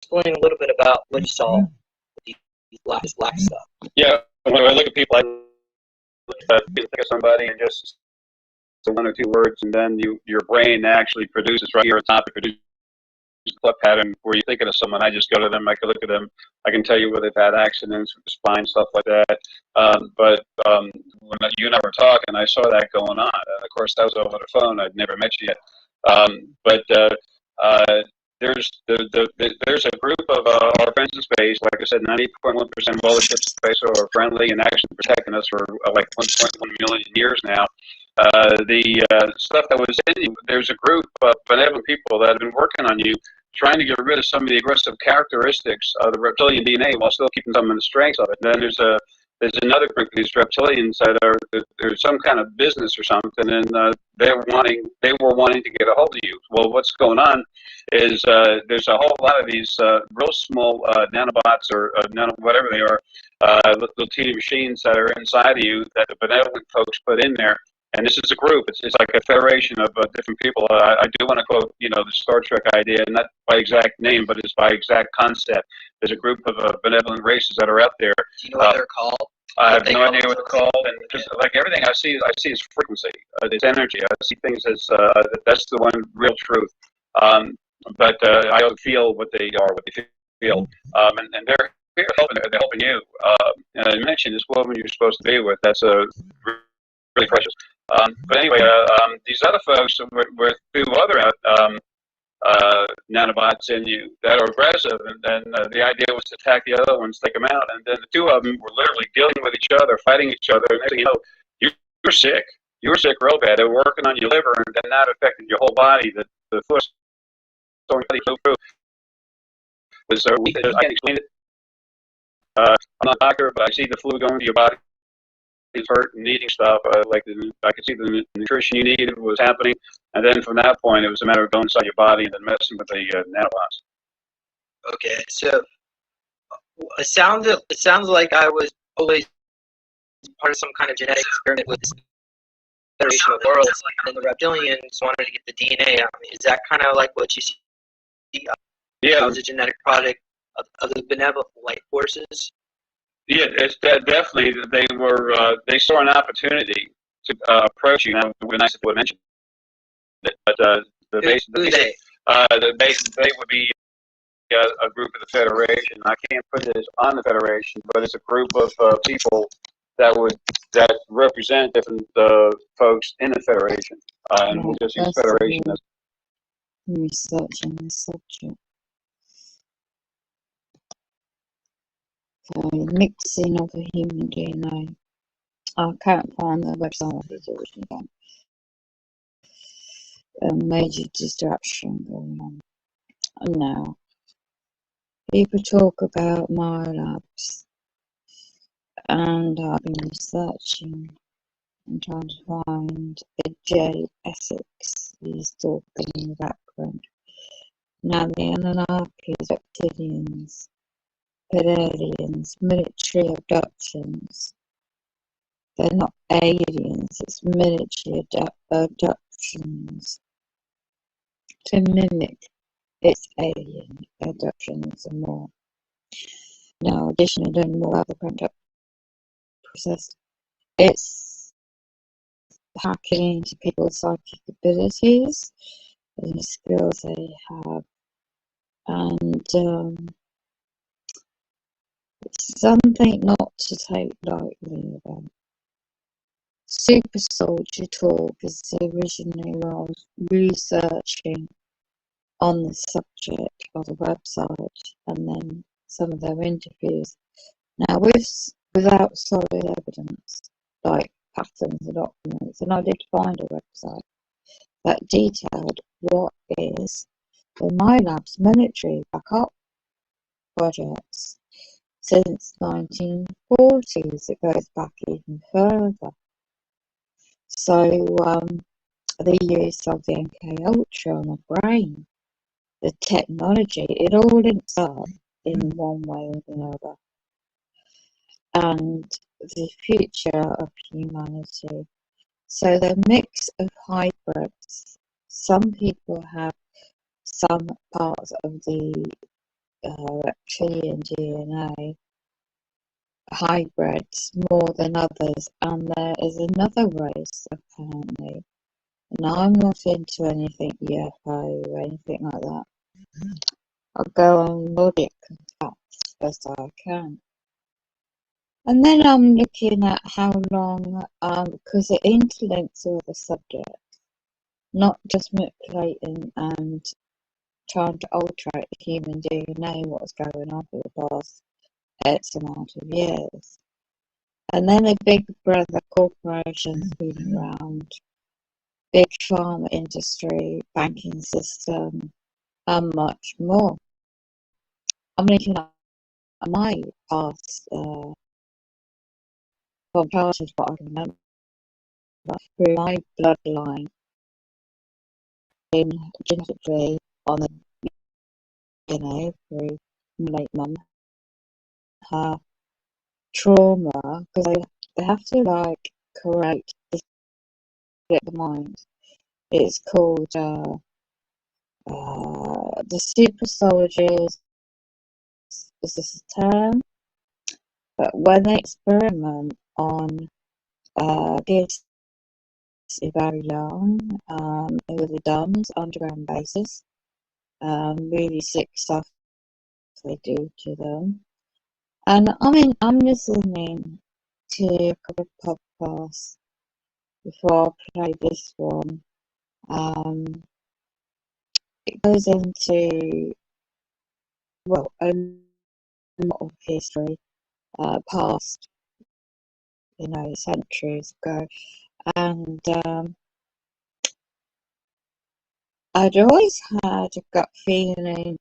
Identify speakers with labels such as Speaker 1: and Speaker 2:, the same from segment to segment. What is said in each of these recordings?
Speaker 1: explain a little bit about what you saw with these black stuff?
Speaker 2: Yeah, when I look at people, I think of somebody and just one or two words, and then your brain actually produces right here at the top. It produces a thought pattern where you're thinking of someone. I just go to them. I can look at them. I can tell you where they've had accidents with the spine, stuff like that. But when you and I were talking, I saw that going on. Of course, that was over the phone. I'd never met you yet. But there's a group of our friends in space. Like I said, 98.1% of all the ships in space are friendly and actually protecting us for like 1.1 million years now. The stuff that was in you, there's a group of benevolent people that have been working on you, trying to get rid of some of the aggressive characteristics of the reptilian DNA while still keeping some of the strengths of it. And then there's another group of these reptilians that there's some kind of business or something, and they were wanting to get a hold of you. Well, what's going on is there's a whole lot of these real small nanobots or whatever they are, little teeny machines that are inside of you that the benevolent folks put in there. And this is a group. It's like a federation of different people. I do want to quote, the Star Trek idea, not by exact name, but it's by exact concept. There's a group of benevolent races that are out there.
Speaker 1: Do you know what they're called?
Speaker 2: I have no idea what they're called, and just like everything I see is frequency. It's energy. I see things as that's the one real truth. But I don't feel what they are, what they feel, and they're helping you. And I mentioned this woman you're supposed to be with. That's really precious. But anyway, these other folks were through other nanobots in you that are aggressive, and the idea was to attack the other ones, take them out, and then the two of them were literally dealing with each other, fighting each other, and next thing you know, you're sick. You were sick real bad. They were working on your liver, and then that affected your whole body. The flu story flew through was weak. I can't explain it. I'm not a doctor, but I see the flu going to your body. Is hurt and needing stuff. I could see the nutrition you needed was happening, and then from that point, it was a matter of going inside your body and then messing with the nanobots.
Speaker 1: Okay, so it sounds like I was always part of some kind of genetic experiment with this Federation of Worlds, and the reptilians wanted to get the DNA out of me. Is that kind of like what you see?
Speaker 2: Yeah,
Speaker 1: it was a genetic product of the benevolent light forces.
Speaker 2: Yeah, it's definitely they saw an opportunity to approach you. Now, we're nice if we mentioned it, but they would be a group of the Federation. I can't put this on the Federation, but it's a group of people that represent different folks in the Federation, and we'll just use Federation as
Speaker 3: researching this subject. Mixing of a human DNA. I can't find the website of it originally. A major distraction going on. Now, people talk about my labs, and I've been researching and trying to find a J. Essex is talking in the background. Now, the Anunnakis, reptilians, aliens, military abductions. They're not aliens, it's military abductions. To mimic its alien abductions and more. Now, additionally, learn more about the conduct process. It's hacking into people's psychic abilities and the skills they have. And something not to take lightly about. Super Soldier Talk is originally when I was researching on the subject of the website and then some of their interviews. Now, without solid evidence, like patterns and documents, and I did find a website that detailed what is the MyLab's military backup projects. Since 1940s, it goes back even further. So the use of the MK Ultra on the brain, the technology, it all links up in one way or another. And the future of humanity. So the mix of hybrids. Some people have some parts of the reptilian DNA hybrids more than others, and there is another race apparently. And I'm not into anything UFO or anything like that. I'll go on logic and facts as best I can. And then I'm looking at how long, because it interlinks all the subjects, not just manipulating and trying to alter the human DNA, what's going on for the past X amount of years. And then the big brother corporations moving around, big pharma industry, banking system, and much more. I'm looking at my past, from childhood, what I remember, through my bloodline, in genetically on the DNA, through my late mum, her trauma, because they have to like create this bit of the mind. It's called the super soldiers. Is this a term? But when they experiment on kids very young, with the DUMS, underground bases, really sick stuff they do to them. And I mean, I'm listening to a couple of podcasts before I play this one. It goes into, well, a lot of history, past, centuries ago. And I'd always had a gut feeling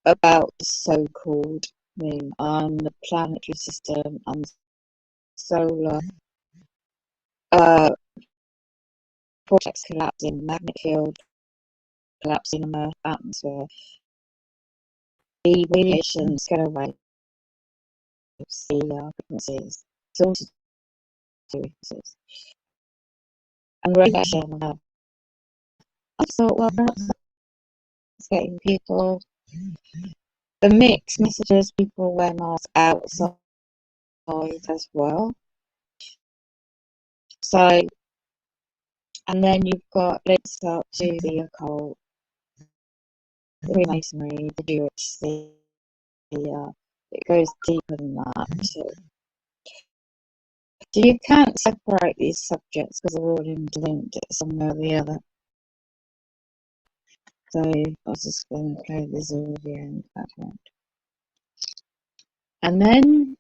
Speaker 3: about the so-called moon and the planetary system and the solar vortex collapsing, magnetic field collapsing in the atmosphere, the radiation scalar waves, the frequencies, it's all to do with frequencies, and radiation. I thought, well, perhaps that's getting people, the mixed messages, people wear masks outside as well. So, and then you've got links up to the occult, the Freemasonry, the Jewish, it goes deeper than that. So you can't separate these subjects because they're all interlinked somewhere or the other. So I was just going to play this audio in the background. And then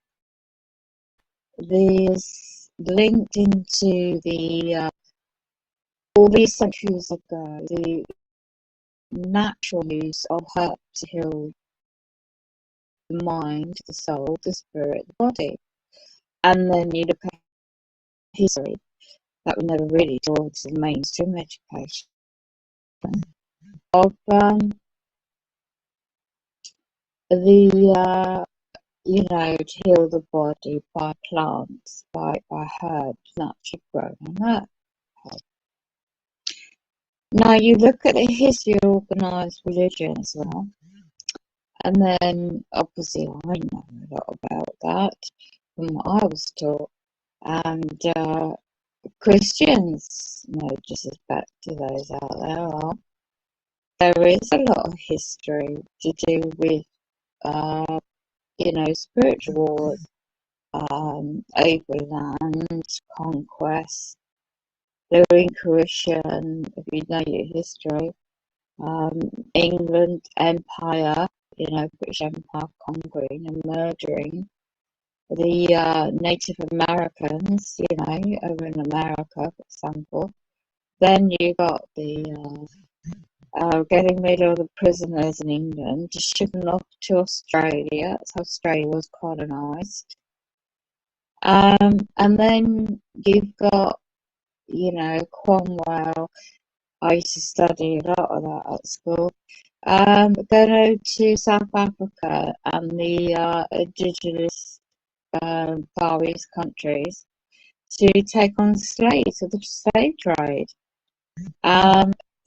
Speaker 3: there's linked into the all these centuries ago, the natural use of herbs to heal the mind, the soul, the spirit, the body. And then you look at history that we never really towards the mainstream education of the to heal the body by plants, by herbs, naturally grown on earth. Now you look at the history of organised religion as well, and then obviously I know a lot about that from what I was taught, and Christians, no disrespect to those out there is a lot of history to do with spiritual wars, overland conquest, the Inquisition, if you know your history, England Empire, British Empire conquering and murdering the Native Americans, over in America, for example. Then you got the getting rid of the prisoners in England, just shipping them off to Australia. That's how Australia was colonised. And then you've got, Cromwell. I used to study a lot of that at school. Go to South Africa and the indigenous Far East countries to take on slaves for the slave trade.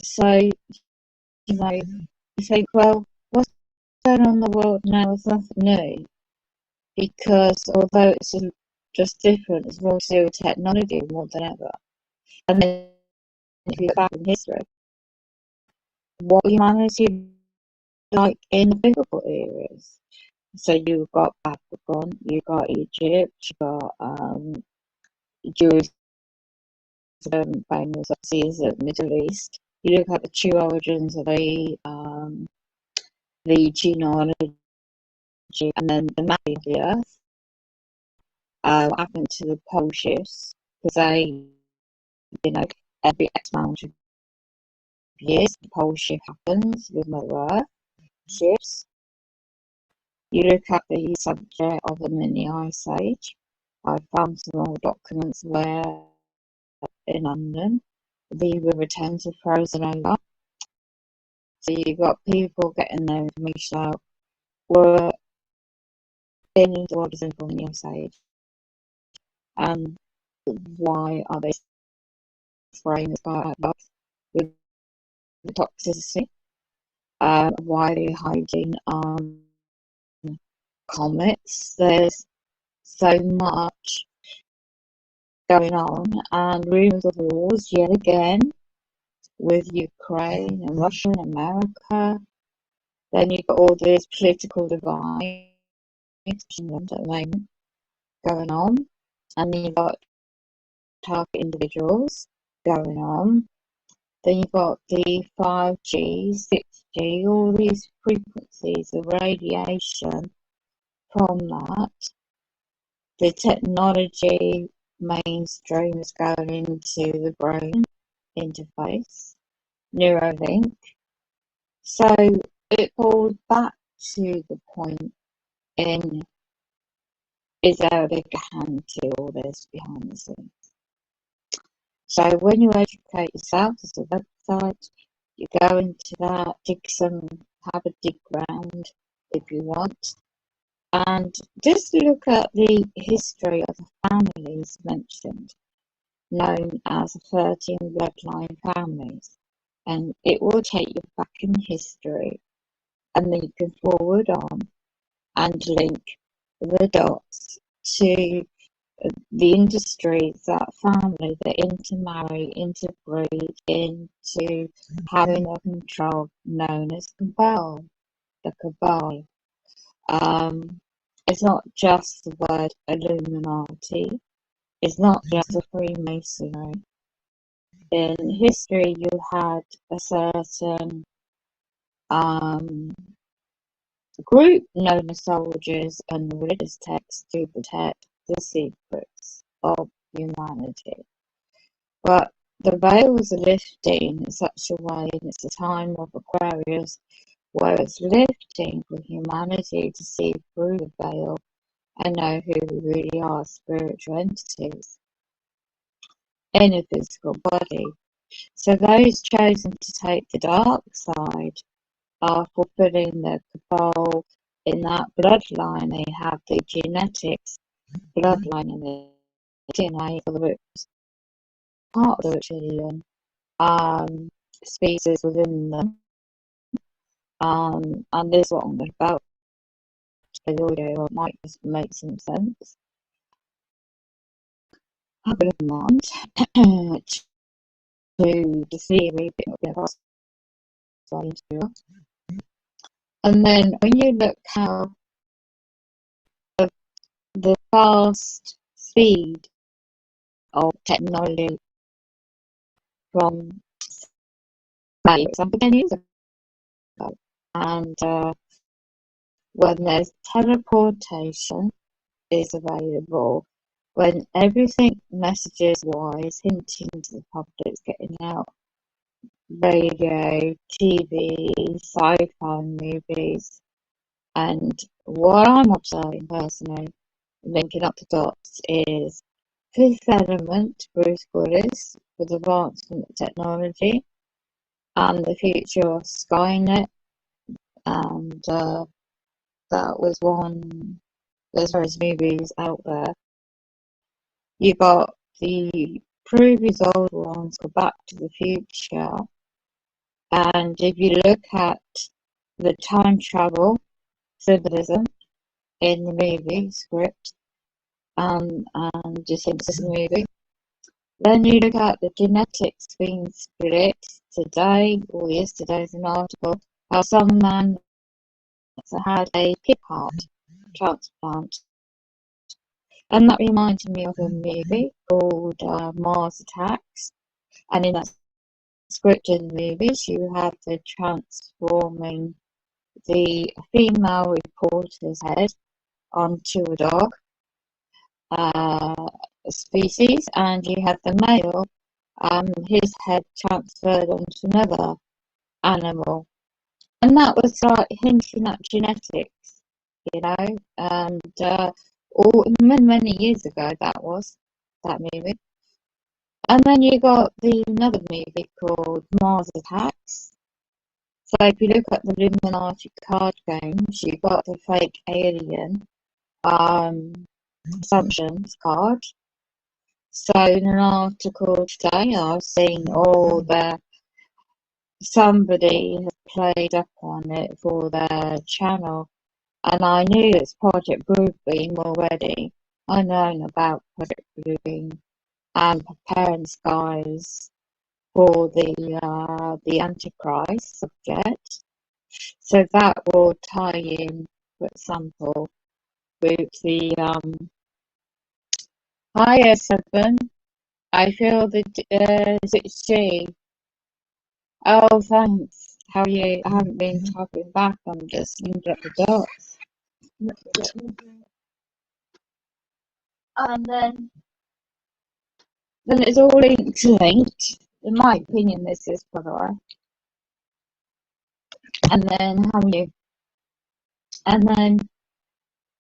Speaker 3: So, you think, well, what's going on in the world now is nothing new, because although it's just different, it's more to do with technology more than ever. And then if you look back in history, what humanity like in the biblical eras. So you've got Babylon, you've got Egypt, you've got Jerusalem, famous obviously as the Middle East. You look at the true origins of the genealogy and then the mapping of the earth. What happened to the pole shifts? Because they, every X amount of years, the pole shift happens with Mother Earth shifts. You look at the subject of the mini ice age. I found some old documents where in London the river Thames was frozen over. So you got people getting their information out. Were billions of orders in from the ice age, and why are they spraying the sky with the toxicity? Why are they hiding comets? There's so much going on, and rumours of wars yet again with Ukraine and Russia and America. Then you've got all this political divide at the moment going on, and then you've got target individuals going on. Then you've got the 5G, 6G, all these frequencies of radiation from that. The technology mainstream is going into the brain interface, Neuralink. So it falls back to the point in, is there a bigger hand to all this behind the scenes? So when you educate yourself, there's a website, you go into that, have a dig round if you want, and just look at the history of the families mentioned, known as the 13 bloodline families, and it will take you back in history, and then you can forward on and link the dots to the industries, that family that intermarry, interbreed into having a control known as cabal. The cabal. It's not just the word Illuminati. It's not just a Freemasonry. In history, you had a certain group known as soldiers and religious texts to protect the secrets of humanity. But the veils are lifting in such a way, and it's the time of Aquarius, where it's lifting for humanity to see through the veil and know who we really are, spiritual entities in a physical body. So those chosen to take the dark side are fulfilling the cabal in that bloodline. They have the genetics bloodline in the DNA for the roots, part of the reptilian species within them. And this is what I'm going about the audio, it might just make some sense. I have in mind to the theory and then when you look how the fast speed of technology from say for example 10 years ago, and when there's teleportation is available, when everything messages wise hinting to the public's getting out, radio, TV, sci-fi movies, and what I'm observing personally, linking up the dots, is Fifth Element, Bruce Willis, with advancement of technology, and the future of Skynet, and that was one. There's various movies out there. You got the previous old ones, Go Back to the Future, and if you look at the time travel symbolism in the movie script and just in the movie. Then you look at the genetics being split today or yesterday's an article how some man had a pig heart transplant. And that reminded me of a movie called Mars Attacks. And in that script in the movies, you have the transforming the female reporter's head onto a dog species, and you have the male, his head transferred onto another animal. And that was like hinting at genetics, you know, and many years ago that was that movie. And then you got another movie called Mars Attacks. So if you look at the Illuminati card games, you got the fake alien assumptions card. So in an article today, I've seen all somebody has played up on it for their channel, and I knew it's Project Bluebeam already. I know about Project Bluebeam and preparing skies for the Antichrist subject. So that will tie in, for example, with the higher 7. I feel the 6G. Oh, thanks. How are you? I haven't been typing back. I'm just looking at the dots. And then it's all linked. In my opinion, this is, by the way. And then how are you? And then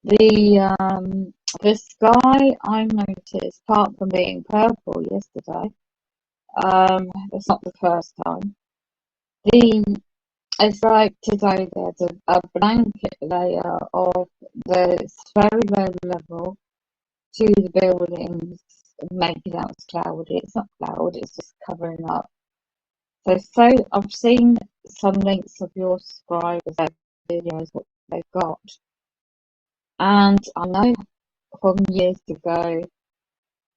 Speaker 3: the sky I noticed, apart from being purple yesterday, it's not the first time. It's like today there's a blanket layer of the very low level to the buildings, making out it's cloudy. It's not cloud, it's just covering up. So I've seen some links of your subscribers, their videos, what they've got. And I know from years ago,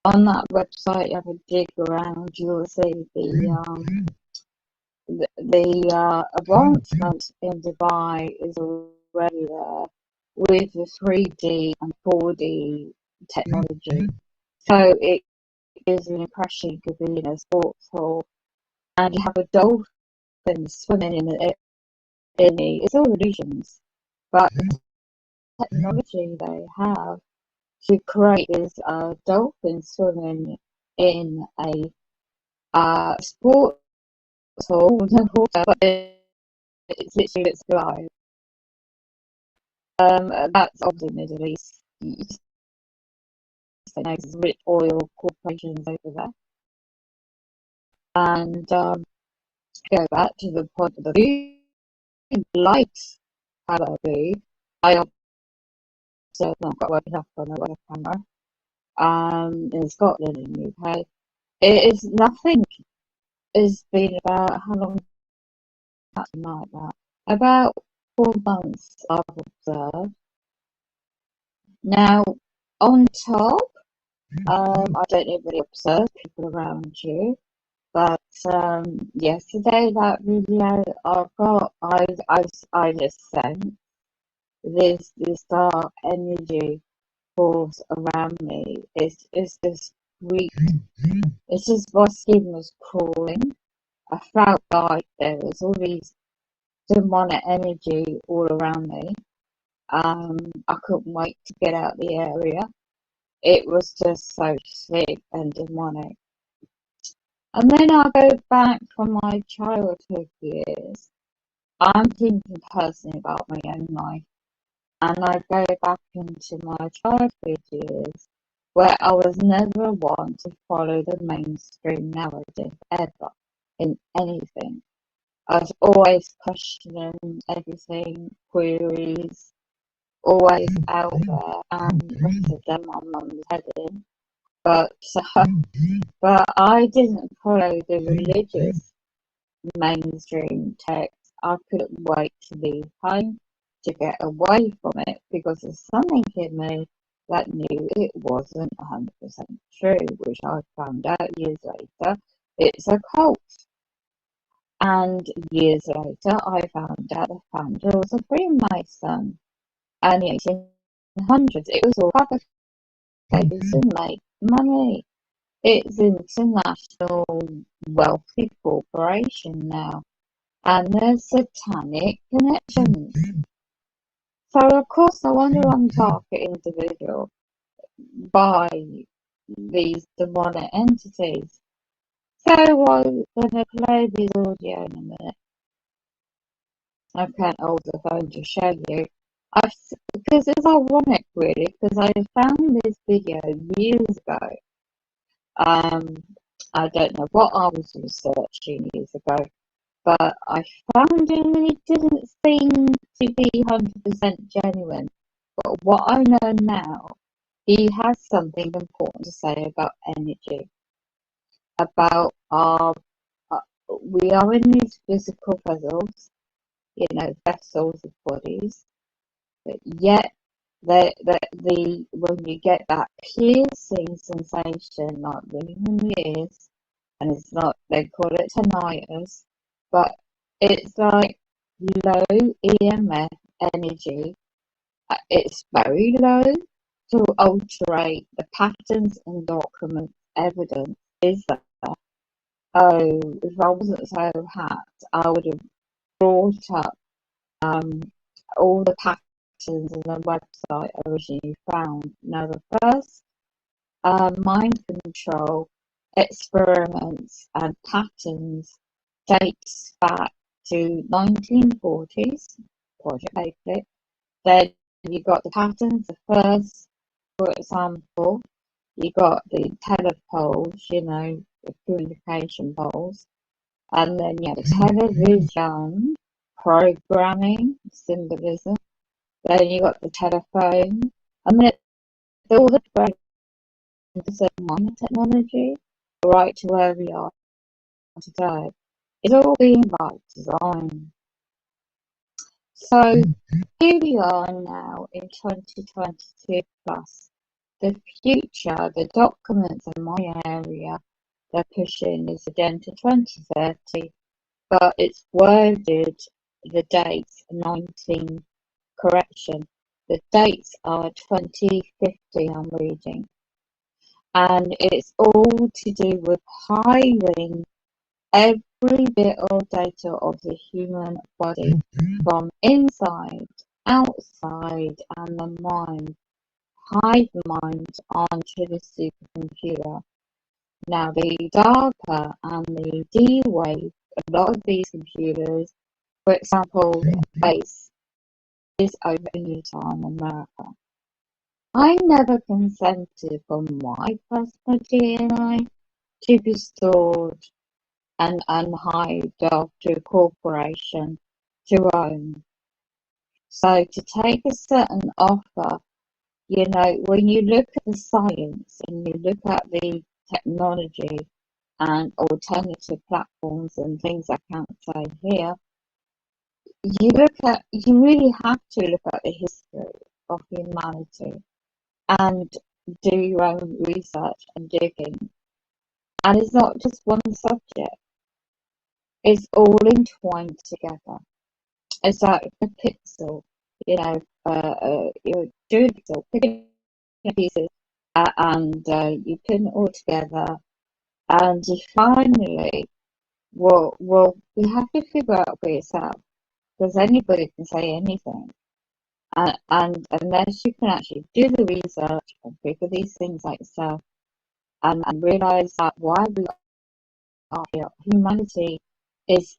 Speaker 3: on that website, you have a dig around, you'll see the advancement in Dubai is already there with the 3D and 4D technology. So it gives an impression you could be in a sports hall and you have a dolphin swimming in it. It's all illusions, but the technology they have to create is a dolphin swimming in a sports hall with no water, but it's literally its live. That's obviously Middle East. You just don't know, there's rich oil corporations over there. And go back to the point of the view, light colour blue. I observed I've got working up on a web camera. In Scotland and UK. It is nothing. It's been about how long has it been like that? About 4 months I've observed. Now on top, I don't really observe people around you, but yesterday that video I got, I just sent this dark energy force around me. It's just weak. It's just my skin was crawling. I felt like there was all these demonic energy all around me. I couldn't wait to get out the area. It was just so sick and demonic. And then I go back from my childhood years. I'm thinking personally about my own life. And I go back into my childhood years where I was never one to follow the mainstream narrative ever in anything. I was always questioning everything, queries, always out there, and most of them my mum's head in. But I didn't follow the religious mainstream text. I couldn't wait to leave home. to get away from it because there's something in me that knew it wasn't 100% true, which I found out years later. It's a cult. And years later, I found out the founder was a Freemason. And the 1800s, it was all fabricated to make money. It's an international wealthy corporation now. And there's satanic connections. So of course I wonder I'm target individual by these demonic entities. So I'm gonna play this audio in a minute. I can't hold the phone to show you. Because it's ironic really, because I found this video years ago. I don't know what I was researching years ago, but I found it and it didn't seem to be 100% genuine. But what I know now, he has something important to say about energy, about we are in these physical vessels, vessels of bodies, but yet when you get that piercing sensation, like ringing in the ears, and it's not, they call it tinnitus, but it's like low EMF energy. It's very low to alterate the patterns and document evidence is there. Oh, if I wasn't so hacked, I would have brought up all the patterns on the website originally found. Now, the first mind control experiments and patterns dates back to 1940s, Project Paperclip. Then you got the patterns, the first, for example, you got the telepoles, the communication poles, and then you had the television, programming, symbolism, then you got the telephone, and then all the minor technology, right to where we are today. It's all being by design. So here we are now in 2022 plus. The future, the documents in my area, they're pushing is again to 2030, but it's worded the dates 19 correction. The dates are 2050 I'm reading. And it's all to do with hiding every bit of data of the human body from inside, outside, and the mind. Hide the mind onto the supercomputer. Now, the DARPA and the D-Wave, a lot of these computers, for example, base is over in Utah in America. I never consented for my personal DNA to be stored and hived off to a corporation to own. So to take a certain offer, when you look at the science and you look at the technology and alternative platforms and things I can't say here, you really have to look at the history of humanity and do your own research and digging. And it's not just one subject, it's all entwined together. It's like a pixel, you're doing a pixel, picking pieces, and you put it all together, and you finally, you have to figure out for yourself, because anybody can say anything. And unless you can actually do the research and figure these things out yourself and realize that why we are here, humanity is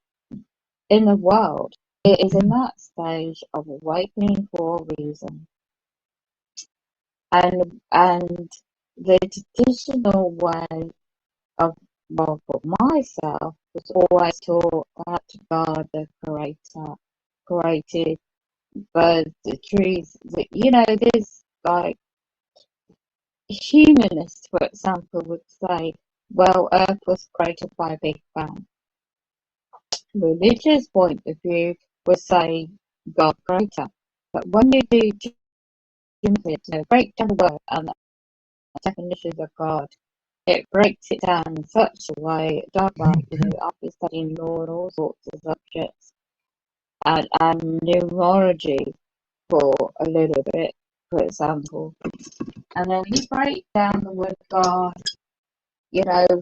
Speaker 3: in the world, it is in that stage of awakening for a reason. And the traditional way of, for myself was always taught that God, the Creator, created birds, the trees, there's like humanists, for example, would say, well, Earth was created by a Big Bang. Religious point of view would say God creator. But when you do break down the word and the definitions of God, it breaks it down in such a way, I've been studying law and all sorts of subjects and numerology for a little bit, for example. And then you break down the word God,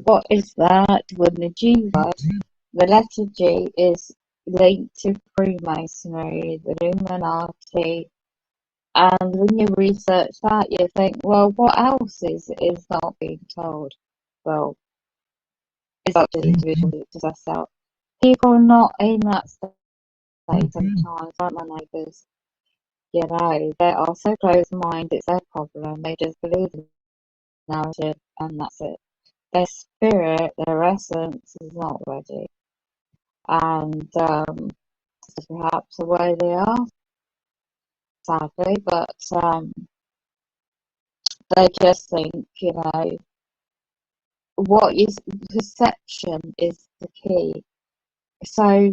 Speaker 3: what is that? When the G word, the letter G is linked to Freemasonry, the Illuminati, and when you research that, you think, well, what else is not being told? Well, it's up to the individual to suss out. People not in that state sometimes, like my neighbours, they are so close-minded, it's their problem. They just believe in the narrative, and that's it. Their spirit, their essence is not ready. And perhaps the way they are, sadly, but they just think, what is perception is the key. So,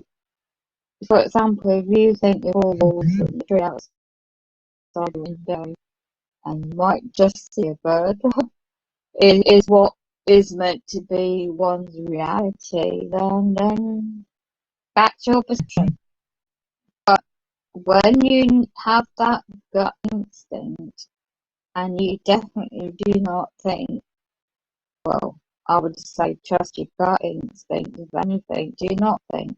Speaker 3: for example, if you think you're all the tree outside the window and you might just see a bird, is what is meant to be one's reality, then that's your perception. But when you have that gut instinct and you definitely do not think, well, I would say trust your gut instinct, if anything, do not think.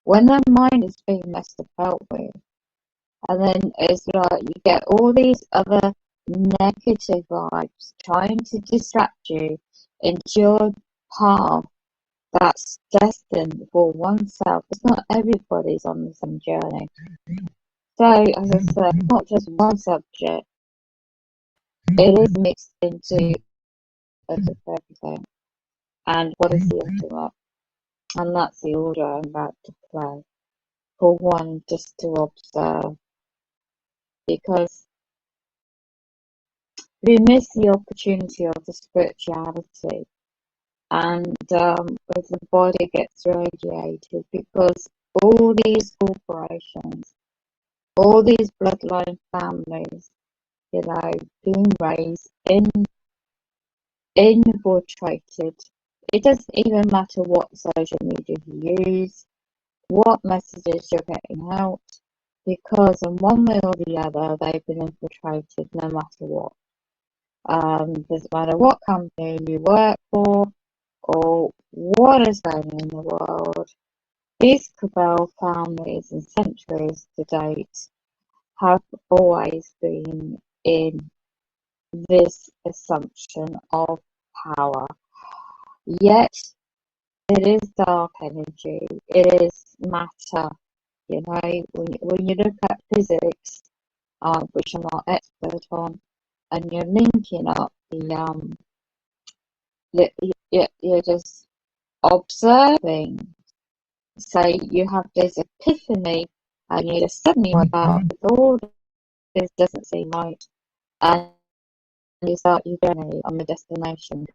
Speaker 3: When the mind is being messed about with, and then it's like you get all these other negative vibes trying to distract you into your path that's destined for oneself. It's not everybody's on the same journey. So, as I said, not just one subject, it is mixed into everything. And what is the ultimate? And that's the order I'm about to play. For one, just to observe, because we miss the opportunity of the spirituality, and if the body gets radiated, because all these corporations, all these bloodline families, being raised, infiltrated. It doesn't even matter what social media you use, what messages you're getting out, because in one way or the other, they've been infiltrated no matter what. Doesn't matter what company you work for or what is going on in the world. These cabal families and centuries to date have always been in this assumption of power. Yet it is dark energy, it is matter. When you look at physics, which I'm not expert on, and you're linking up the you're just observing. So you have this epiphany, and you just suddenly wake up with all this doesn't seem right, and you start your journey on the destination.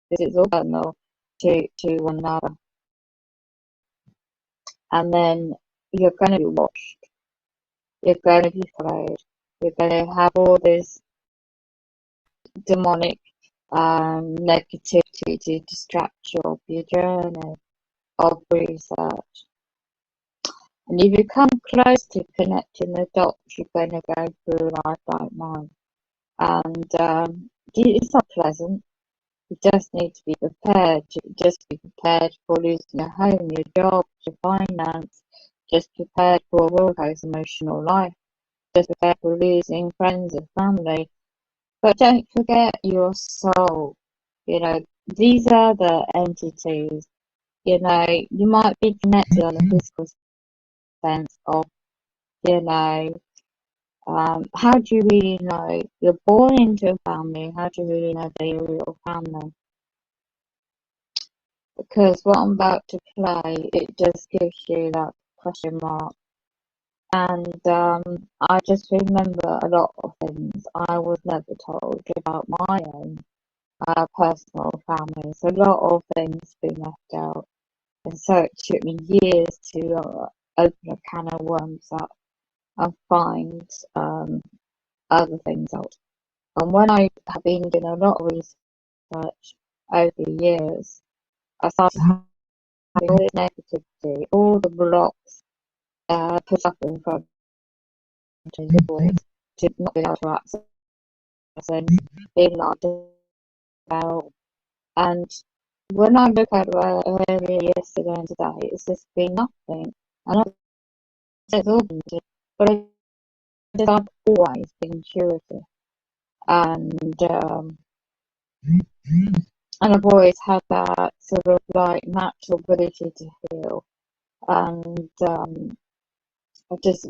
Speaker 3: This is all personal to one another, and then you're going to be watched. You're going to be followed. You're going to have all this demonic negativity to distract you of your journey of research. And if you come close to connecting the dots, you're going to go through life like mine. And it's not pleasant. You just need to be prepared. Just be prepared for losing your home, your job, your finance. Just prepared for a roller coaster emotional life. Just prepared for losing friends and family. But don't forget your soul. These are the entities. You might be connected on a physical sense of, how do you really know? You're born into a family. How do you really know they're your family? Because what I'm about to play, it just gives you that question mark. And I just remember a lot of things I was never told about my own personal family. So a lot of things been left out. And so it took me years to open a can of worms up and find other things out. And when I have been doing a lot of research over the years, I started having all this negativity, all the blocks put up in front of the boys to not be able to access and being like about. And when I look at it earlier yesterday and today, it's just been nothing. And it's all been good, but I've always been intuitive, and I've always had that sort of like natural ability to heal, and just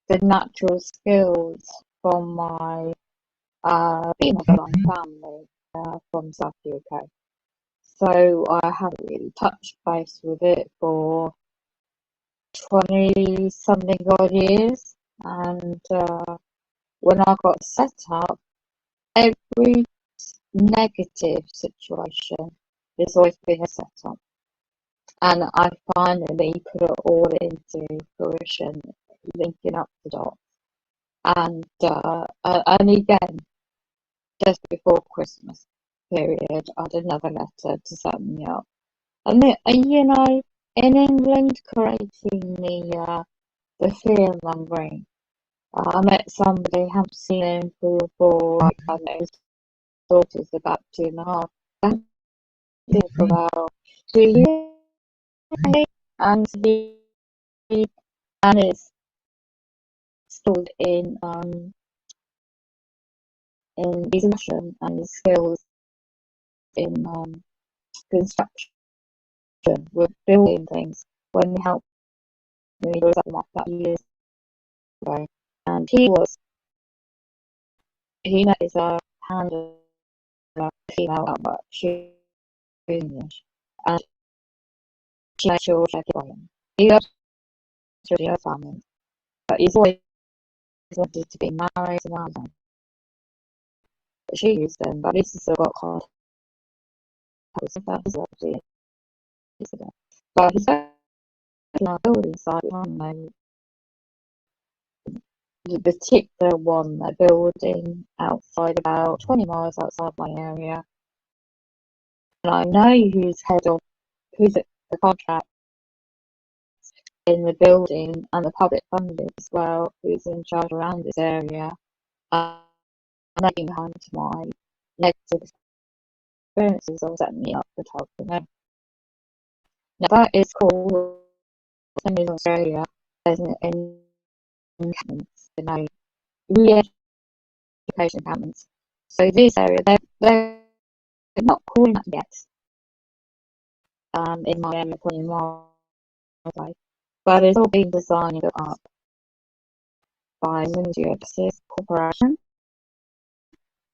Speaker 3: the natural skills from my female family from South UK. So I haven't really touched base with it for 20 something odd years, and when I got set up, every negative situation has always been a setup, and I finally put it all into fruition, linking up the dots. And again, just before Christmas period, I had another letter to set me up. And you know, in England, creating the fear mongering. I met somebody, haven't seen him for like, I don't know, his daughter's about 2.5. I haven't seen him for about 2 years, and he and it's stored in musician and his skills in construction with building things when he helped me with something like that years ago. And he met his handler, female at work, she was English, and she made sure she had him. He loves her family, but he's always wanted to be married to one of them. But she used them, but at least he's still got contacts with that as well, years ago. But he's working on a building site at the moment. The particular one they're building outside, about 20 miles outside my area. And I know who's at the contract in the building and the public funding as well, who's in charge around this area. And they're behind my negative experiences or setting me up for talk to them. Now that is called in Australia as an encampments, you know, re-education encampments. So this area, they're not calling that yet. In my area, 20 miles away, but it's all being designed and built up by Ministry of Justice Corporation.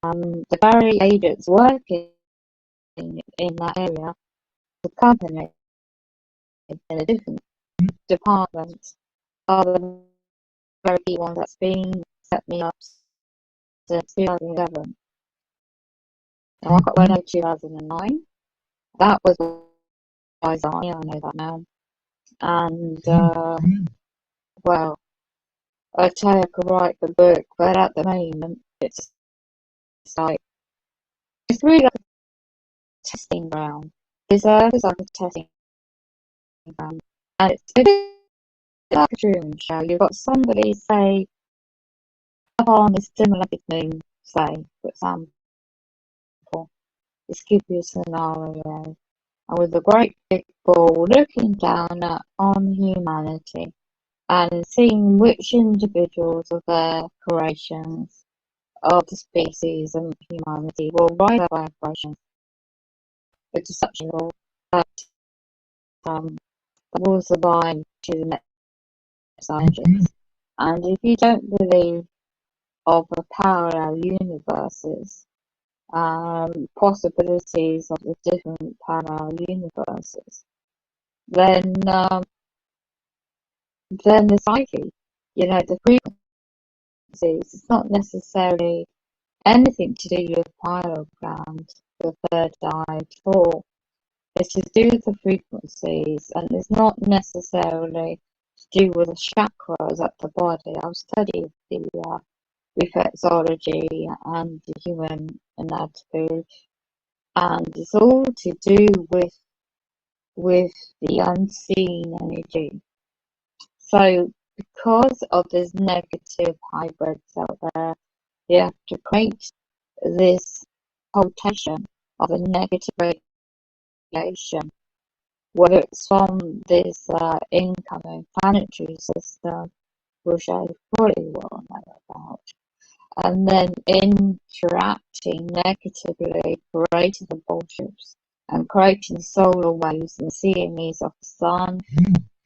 Speaker 3: The very agents working in that area, the company in a different department, are the very key ones that's been set me up since 2011. Now I got one in 2009. That was Isaiah, I know that now. And well, I tell you, I could write the book, but at the moment it's like it's really like a testing ground. This earth is like a testing ground, and it's a bit like a Truman Show. You've got somebody say up on this similar big moon, say, for example, this could be a scenario, and with a great big ball looking down on humanity and seeing which individuals of their creations of the species and humanity will rise their vibrations to such a level that will survive to the next ages. And if you don't believe of the parallel universes, possibilities of the different parallel universes, then the psyche, you know, the frequencies, it's not necessarily anything to do with pyrogram, the third eye at all. It's to do with the frequencies, and it's not necessarily to do with the chakras at the body. I've studied the reflexology and the human anatomy, and it's all to do with the unseen energy. So because of this negative hybrids out there, you have to create this rotation of a negative radiation, whether it's from this incoming planetary system, which I fully well know about, and then interacting negatively, creating the bullships and creating solar waves and CMEs of the sun,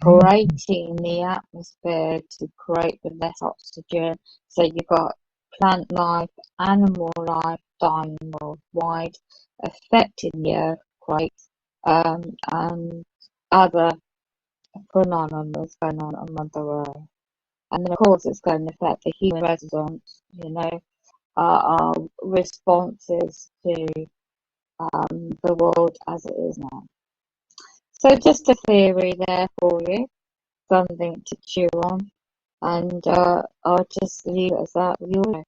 Speaker 3: creating the atmosphere to create the less oxygen. So you've got plant life, animal life dying worldwide, affecting the earthquakes, and other phenomena going on Mother Earth. And then of course it's going to affect the human resonance, our responses to the world as it is now. So just a theory there for you, something to chew on, and I'll just leave it as that with you.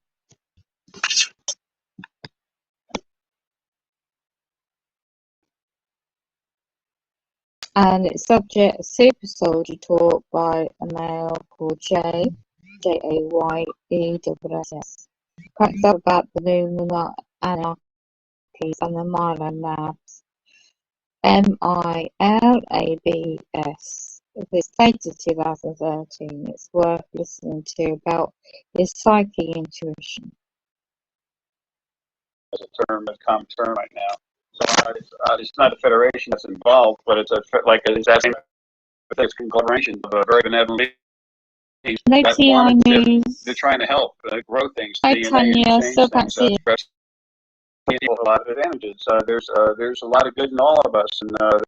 Speaker 3: And it's subject Super Soldier Talk by a male called Jay, Jayess. Cracks up about the Lunar anarchies and the Milan Labs. MILABS. It's dated 2013. It's worth listening to about his psyche intuition.
Speaker 2: As a term, a common term right now. So it's not a federation that's involved, but it's it's that same conglomeration of very benevolent beings that wanted to. They're trying to help grow things, DNA, and change things. People have a lot of advantages. There's a lot of good in all of us, and no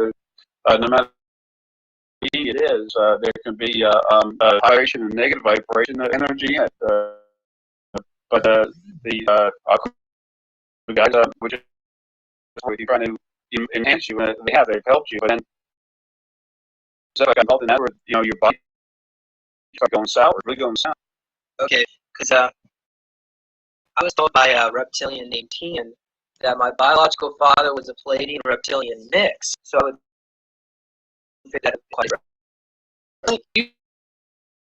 Speaker 2: matter what it is, there can be vibration and negative vibration energy in it. But the guys, which is trying to enhance you, they've helped you, but then so I got involved in that, where your body start going south, really going south.
Speaker 1: Okay, because I was told by a reptilian named Tian that my biological father was a Pleiadian reptilian mix, so I would fit that quite right. You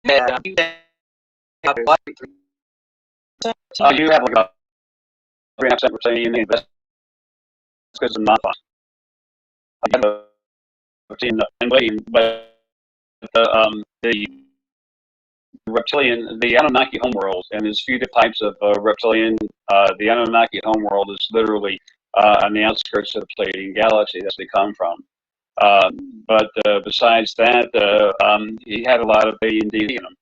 Speaker 1: have
Speaker 2: like a 3.5% reptilian, that's because I'm not fun. I have a reptilian but the reptilian, the Anunnaki homeworld, and there's a few different types of reptilian. The Anunnaki homeworld is literally on the outskirts of the Pleiadian galaxy. That's where they come from. But besides that, he had a lot of Pleiadian DNA in him.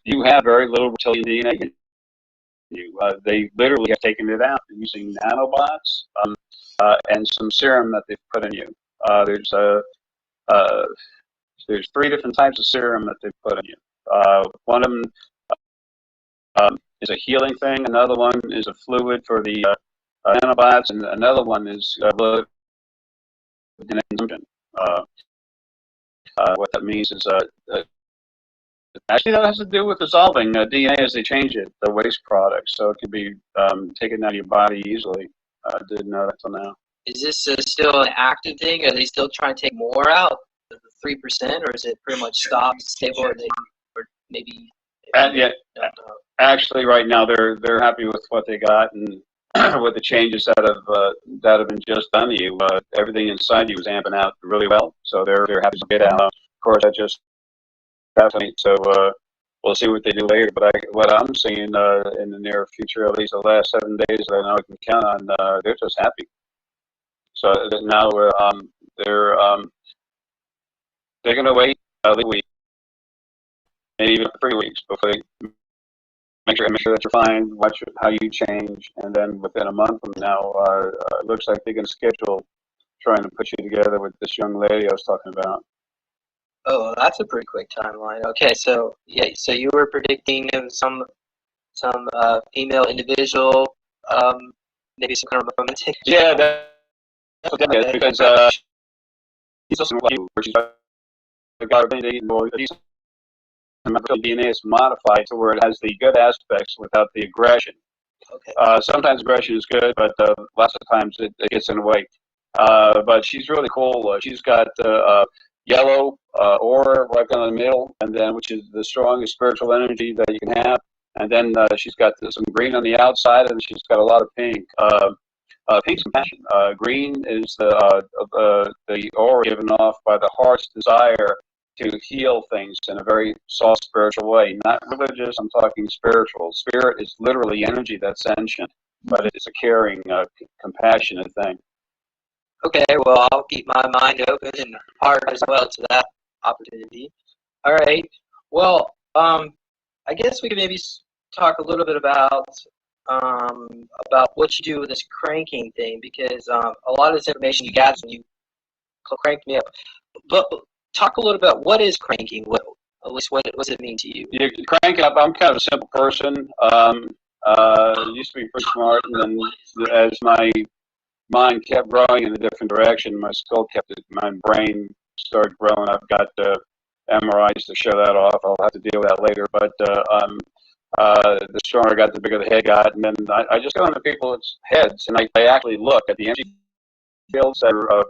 Speaker 2: You have very little reptilian DNA in you. They literally have taken it out using nanobots and some serum that they've put in you. There's 3 different types of serum that they put in you. One of them is a healing thing. Another one is a fluid for the nanobots, and another one is blood consumption. What that means is actually that has to do with dissolving DNA as they change it, the waste product, so it can be taken out of your body easily. I didn't know that till now.
Speaker 1: Is this still an active thing? Are they still trying to take more out? 3%, or is it pretty much stopped, stable, or maybe?
Speaker 2: Yeah, actually, right now they're happy with what they got, and with the changes that have been just done to you. Everything inside you is amping out really well, so they're happy to get out. Of course, I just fascinating. So we'll see what they do later. But what I'm seeing in the near future, at least the last 7 days that I know I can count on, they're just happy. So now they're going to wait a week, maybe even 3 weeks before they make sure that you're fine, watch how you change, and then within a month from now, it looks like they're going to schedule trying to put you together with this young lady I was talking about.
Speaker 1: Oh, that's a pretty quick timeline. Okay, so yeah, so you were predicting some female individual, maybe some kind of romantic.
Speaker 2: Yeah, that's what that is, because she's also like you, where she's got ability, or at least the DNA is modified to where it has the good aspects without the aggression.
Speaker 1: Okay.
Speaker 2: Sometimes aggression is good, but lots of times it gets in the way. But she's really cool. She's got yellow aura right down the middle, and then which is the strongest spiritual energy that you can have. And then she's got some green on the outside, and she's got a lot of pink. Pink's compassion. Green is the aura given off by the heart's desire to heal things in a very soft spiritual way. Not religious, I'm talking spiritual. Spirit is literally energy that's sentient, but it's a caring, compassionate thing.
Speaker 1: Okay, well, I'll keep my mind open and heart as well to that opportunity. All right. Well, I guess we could maybe talk a little bit about what you do with this cranking thing, because a lot of this information you got when you cranked me up. But talk a little about what is cranking. At least what does it mean to you?
Speaker 2: You crank up. I'm kind of a simple person. Used to be pretty smart, and then as my mind kept growing in a different direction, my skull kept it. My brain started growing. I've got MRIs to show that off. I'll have to deal with that later. But the stronger I got, the bigger the head got, and then I just go into people's heads, and I actually look at the energy fields that are up,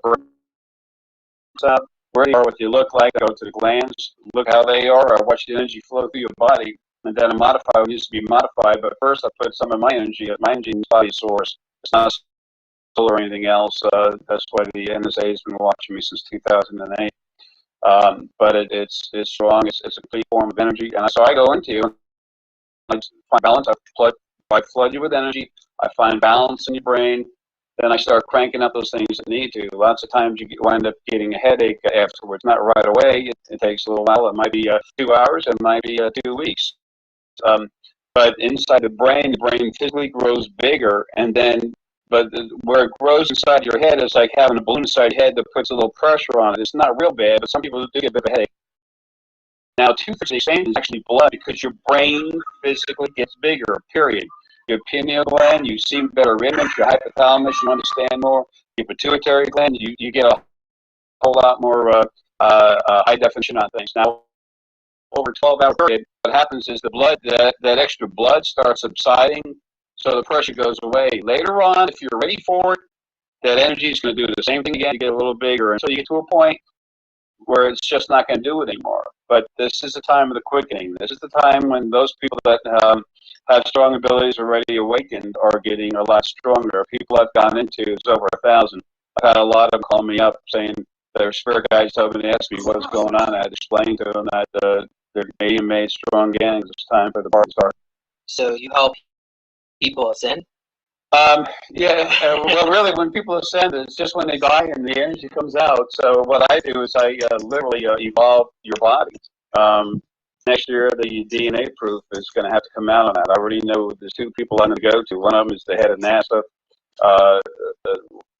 Speaker 2: where they are, what they look like. I go to the glands, look how they are. I watch the energy flow through your body, and then I modify what needs to be modified. But first, I put some of my energy. My energy is body source. It's not solar or anything else. That's why the NSA has been watching me since 2008. But it's strong. It's a complete form of energy, and so I go into you. I find balance. I flood you with energy. I find balance in your brain. Then I start cranking up those things that need to. Lots of times you wind up getting a headache afterwards. Not right away. It takes a little while. It might be 2 hours. It might be 2 weeks. But inside the brain physically grows bigger, and then where it grows inside your head is like having a balloon inside your head that puts a little pressure on it. It's not real bad, but some people do get a bit of a headache. Now, 2/3 of the is actually blood, because your brain physically gets bigger, period. Your pineal gland, you see better image. Your hypothalamus, you understand more. Your pituitary gland, you get a whole lot more high definition on things. Now, over a 12-hour period, what happens is the blood, that extra blood starts subsiding, so the pressure goes away. Later on, if you're ready for it, that energy is going to do the same thing again. You get a little bigger until you get to a point where it's just not going to do it anymore. But this is the time of the quickening. This is the time when those people that have strong abilities already awakened are getting a lot stronger. People I've gone into is over 1,000. I've had a lot of them call me up saying their spirit guides told me to ask me what is going on. I had to explain to them that they're being made strong again. It's time for the bar to start.
Speaker 1: So you help people ascend?
Speaker 2: Well, really, when people ascend, it's just when they die and the energy comes out. So what I do is I literally evolve your body. Next year, the DNA proof is going to have to come out on that. I already know there's 2 people I'm going to go to. One of them is the head of NASA,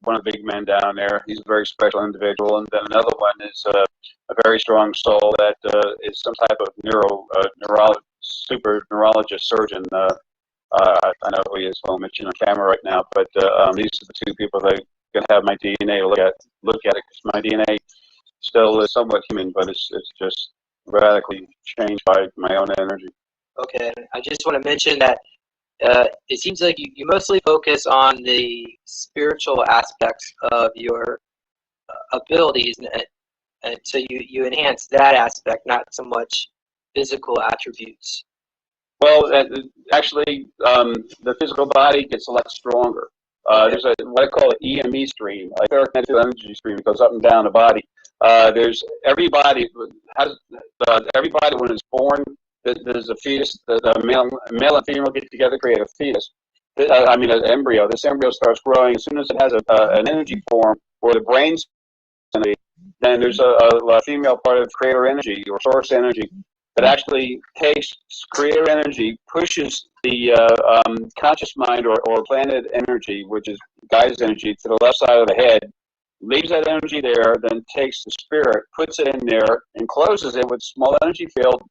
Speaker 2: one of the big men down there. He's a very special individual. And then another one is a very strong soul that is some type of super neurologist surgeon. I know who he is. I won't mention on camera right now, but these are the 2 people that are going to have my DNA to look at it, because my DNA still is somewhat human, but it's just radically changed by my own energy.
Speaker 1: Okay, I just want to mention that it seems like you mostly focus on the spiritual aspects of your abilities, and so you enhance that aspect, not so much physical attributes.
Speaker 2: Well, actually, the physical body gets a lot stronger. There's what I call an EME stream, a thermognetic energy stream. It goes up and down the body. There's everybody when it's born. There's a fetus. The male and female get together, create a fetus. An embryo. This embryo starts growing as soon as it has an energy form where the brain's energy. Then there's a female part of creator energy or source energy that actually takes creator energy, pushes the conscious mind or planet energy, which is Gaia's energy, to the left side of the head, leaves that energy there, then takes the spirit, puts it in there, and closes it with a small energy field,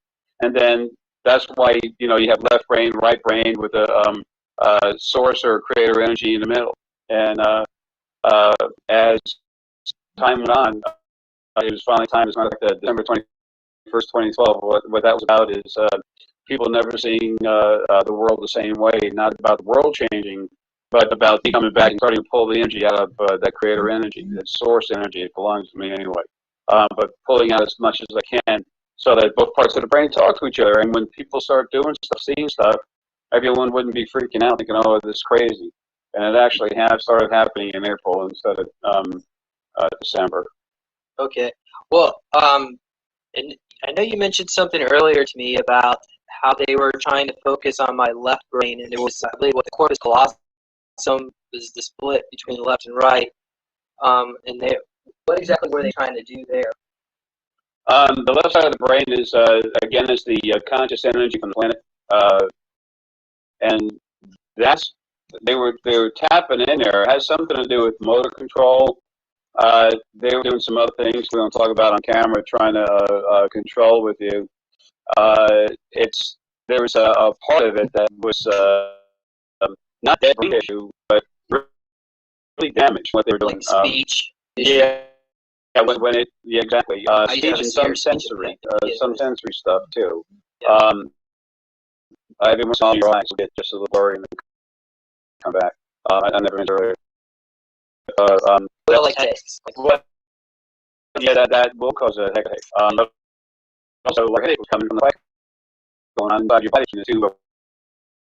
Speaker 2: and then that's why you have left brain, right brain with a source or creator energy in the middle. And as time went on, it was finally time. As a matter of fact, December 21st, 2012. What that was about is people never seeing the world the same way. Not about the world changing, but about me coming back and starting to pull the energy out of that creator energy, that source energy. It belongs to me anyway. But pulling out as much as I can so that both parts of the brain talk to each other. And when people start doing stuff, seeing stuff, everyone wouldn't be freaking out thinking, oh, this is crazy. And it actually started happening in April instead of December.
Speaker 1: Okay. Well, and I know you mentioned something earlier to me about how they were trying to focus on my left brain, and it was, I believe, what the corpus callosum was the split between left and right. And what exactly were they trying to do there?
Speaker 2: The left side of the brain is, again, is the conscious energy from the planet. And that's, they were tapping in there. It has something to do with motor control. They were doing some other things we don't talk about on camera, trying to control with you. There was a part of it that was not dead brain issue, but really damaged what they were doing.
Speaker 1: Like speech.
Speaker 2: Yeah, yeah, exactly. Speech and some sensory, some sensory stuff too.
Speaker 1: Yeah.
Speaker 2: Every once in a while your eyes will get just a little blurry and then come back. I never mentioned earlier.
Speaker 1: Well, like headaches.
Speaker 2: Yeah, that will cause a headache. But also, like headache was coming from the back, going on inside your body from the two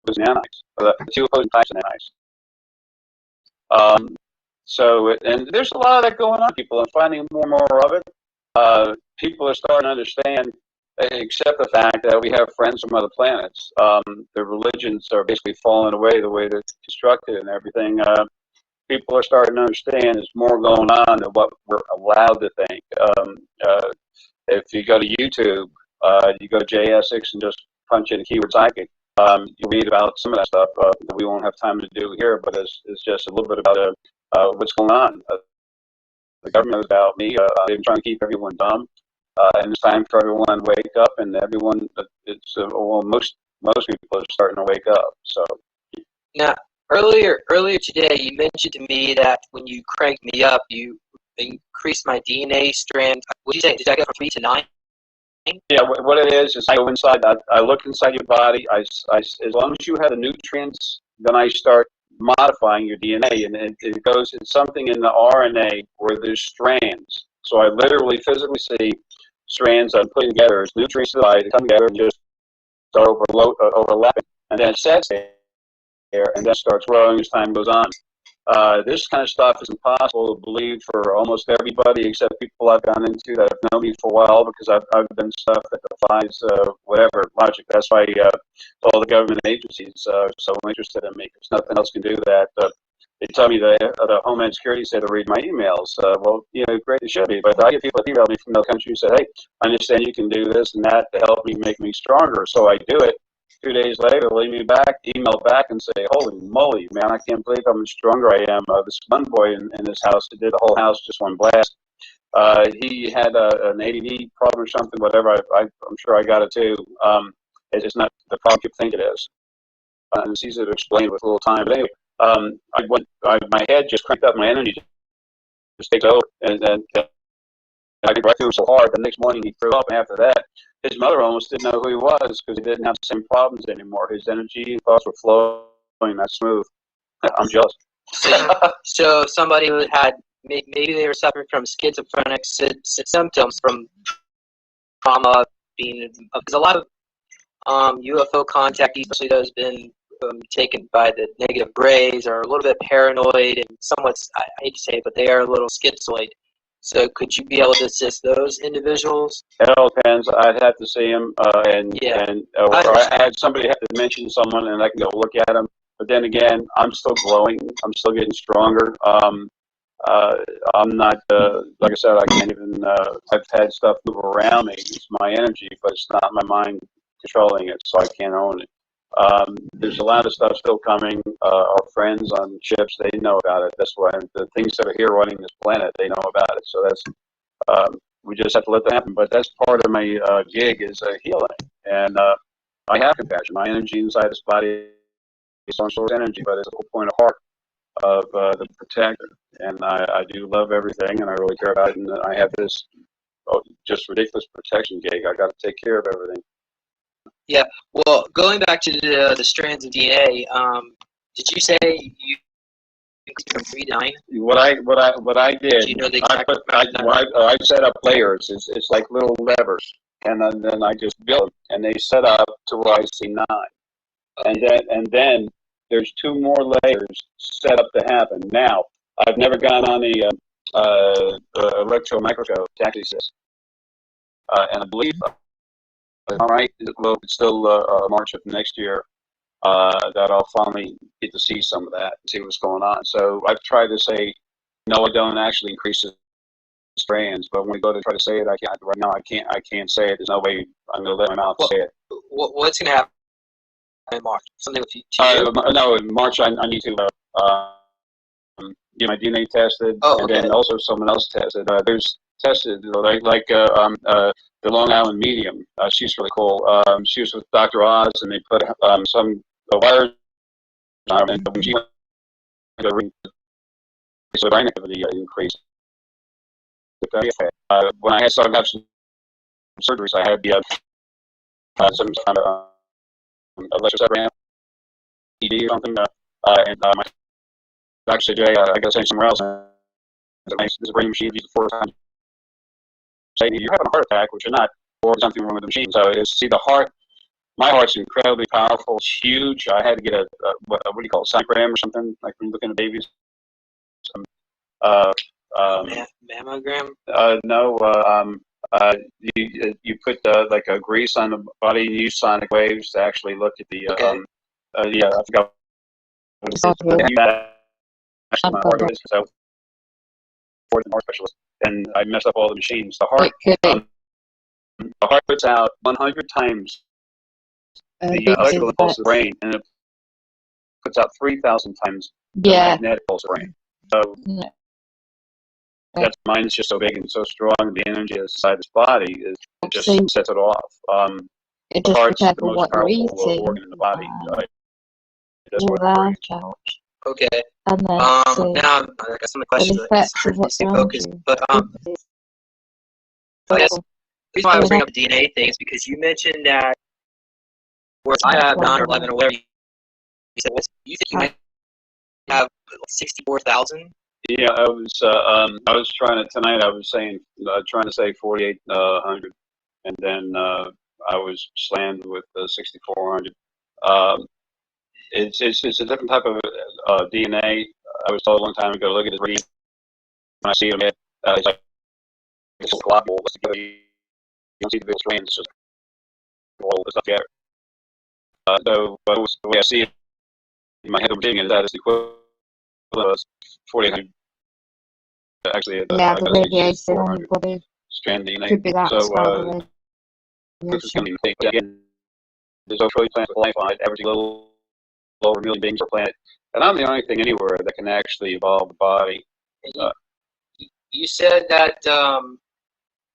Speaker 2: opposing anions, the two opposing types of anions. And there's a lot of that going on. People are finding more and more of it. People are starting to understand, accept the fact that we have friends from other planets. The religions are basically falling away the way they're constructed and everything. People are starting to understand there's more going on than what we're allowed to think. If you go to YouTube, you go to JSX and just punch in the keyword psychic, you'll read about some of that stuff that we won't have time to do here, but it's just a little bit about what's going on. The government is about me. They've been trying to keep everyone dumb, and it's time for everyone to wake up. And everyone, most people are starting to wake up. So
Speaker 1: now, earlier today, you mentioned to me that when you cranked me up, you increased my DNA strand. What did you say? Did I go from 3 to 9?
Speaker 2: Yeah, what it is I go inside. I look inside your body. As long as you have the nutrients, then I start modifying your DNA, and it goes. It's something in the RNA where there's strands. So I literally physically see strands I'm putting together as nutrients to the body to come together and just start overlapping, and then it sets there and then starts growing as time goes on. This kind of stuff is impossible to believe for almost everybody except people I've gone into that have known me for a while, because I've done stuff that defies whatever logic. That's why all the government agencies are so interested in me, because nothing else can do that. They tell me the Homeland Security said to read my emails. Well, great, it should be. But I get people that email me from the country who say, hey, I understand you can do this and that to help me make me stronger. So I do it. 2 days later, they email back and say, holy moly, man, I can't believe how much stronger I am. This one boy in this house that did the whole house just one blast. He had an ADD problem or something, whatever. I'm sure I got it too. It's not the problem you think it is. And it's easy to explain with a little time. But anyway, my head just cranked up, my energy just takes over. And then I could write through so hard, the next morning he threw up, and after that, his mother almost didn't know who he was because he didn't have the same problems anymore. His energy and thoughts were flowing that smooth. I'm jealous.
Speaker 1: So somebody who had, maybe they were suffering from schizophrenic symptoms from trauma, because a lot of UFO contactees, especially those been taken by the negative rays, are a little bit paranoid and somewhat, I hate to say it, but they are a little schizoid. So could you be able to assist those individuals?
Speaker 2: It all depends. I'd have to see him, or I had somebody have to mention someone, and I can go look at him. But then again, I'm still growing. I'm still getting stronger. I'm not, like I said, I can't even, I've had stuff move around me. It's my energy, but it's not my mind controlling it, so I can't own it. There's a lot of stuff still coming. Our friends on ships, they know about it. That's why the things that are here running this planet, they know about it. So that's, we just have to let that happen. But that's part of my gig is healing. And I have compassion. My energy inside this body is on source energy, but it's a whole point of heart of the protector. And I do love everything, and I really care about it. And I have this just ridiculous protection gig. I got to take care of everything.
Speaker 1: Yeah. Well, going back to the strands of DNA, did you say you from 3 to 9?
Speaker 2: What I did,
Speaker 1: Do you know the
Speaker 2: I
Speaker 1: exact
Speaker 2: put
Speaker 1: number?
Speaker 2: I set up layers. It's like little levers, and then I just build them, and they set up to where I see 9, and then there's 2 more layers set up to happen. Now I've never gone on the electron microscope to actually see this, and I believe, all right, well, it's still March of next year. That I'll finally get to see some of that and see what's going on. So I've tried to say, no, I don't actually increase the strands, but when we go to try to say it, I can't. Right now, I can't say it. There's no way I'm going to let my mouth say it.
Speaker 1: What's going to happen in March? Something with you?
Speaker 2: No, in March I need to get my DNA tested, and then also someone else tested. There's tested the Long Island medium. She's really cool. She was with Dr. Oz, and they put some wires on her, and when she went to the ring, so brain activity increased. When I had started having some surgeries, I had some kind of electroencephalogram, ED or something, and my doctor said, Jay, I got to send you somewhere else. And this is a brain machine used 4 times. Saying you're having a heart attack, which you're not, or something wrong with the machine. So see, the heart, my heart's incredibly powerful. It's huge. I had to get a what do you call it, sonogram or something, like when you're looking at babies.
Speaker 1: Mammogram?
Speaker 2: No. You put like a grease on the body. You use sonic waves to actually look at the. Yeah, I forgot what it is. But actually, my heart is, so for the heart specialist, and I messed up all the machines. The heart puts out 100 times the electrical impulse of the brain, and it puts out 3,000 times the magnetic pulse of the brain. So that's mine is just so big and so strong. The energy inside this body is just sets it off. The heart's the most powerful organ in the body. That's what
Speaker 1: Okay.
Speaker 3: And then
Speaker 1: now I got some questions. Stay focused. But I guess the reason why I was bringing up the DNA thing is because you mentioned that whereas I have 9 or 11 or whatever you said, you think you might have 64,000?
Speaker 2: Yeah, I was trying to tonight. I was trying to say 4,800, and then I was slammed with 6,400. It's a different type of DNA. I was told a long time ago, look at his reading. When I see him, it's like it's a lot more together. You don't see the big strands, it's just all the stuff together. So, but the way I see it in my head, I'm reading it, that is the equivalent of 4,800. Actually,
Speaker 3: yeah, the radiation on your body
Speaker 2: strand DNA.
Speaker 3: could be that as well.
Speaker 2: This is going to be but again, there's no trillion planets with life on it, averaging a little over 1 million beings per planet. And I'm the only thing anywhere that can actually evolve the body.
Speaker 1: You said that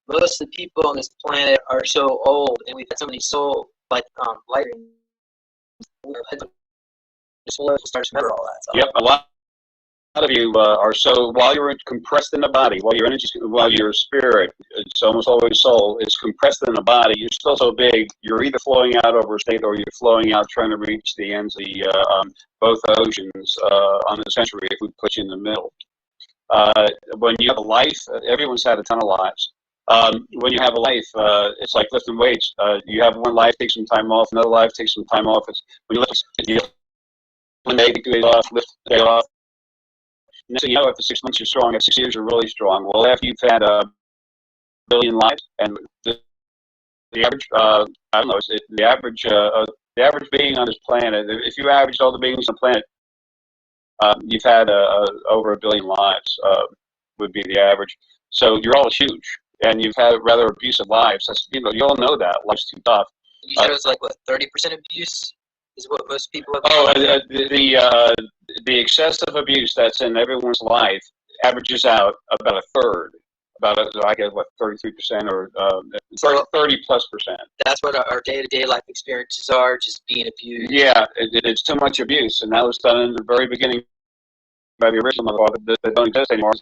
Speaker 1: most of the people on this planet are so old, and we've had so many soul light starts to remember all that. So.
Speaker 2: Yep, a lot of you are so while you're compressed in the body, while your spirit, it's almost always soul, is compressed in the body. You're still so big. You're either flowing out over a state, or you're flowing out trying to reach the ends of both oceans on the century. If we put you in the middle, when you have a life, everyone's had a ton of lives. When you have a life, it's like lifting weights. You have one life, take some time off. Another life, take some time off. It's when you lift, one day, 2 days off, lift the day off. Next thing you know, after 6 months, you're strong. After 6 years, you're really strong. Well, after you've had a billion lives, and the average, I don't know, the average being on this planet, if you averaged all the beings on the planet, you've had over 1 billion lives, would be the average. So you're all huge, and you've had rather abusive lives. That's, you all know that life's too tough.
Speaker 1: You said it was like what, 30% abuse is what most people have.
Speaker 2: Oh, the excessive abuse that's in everyone's life averages out about a third. I guess what, 33% or 30+%.
Speaker 1: That's what our day-to-day life experiences are, just being abused.
Speaker 2: Yeah, it's too much abuse, and that was done in the very beginning by the original mother that don't exist anymore.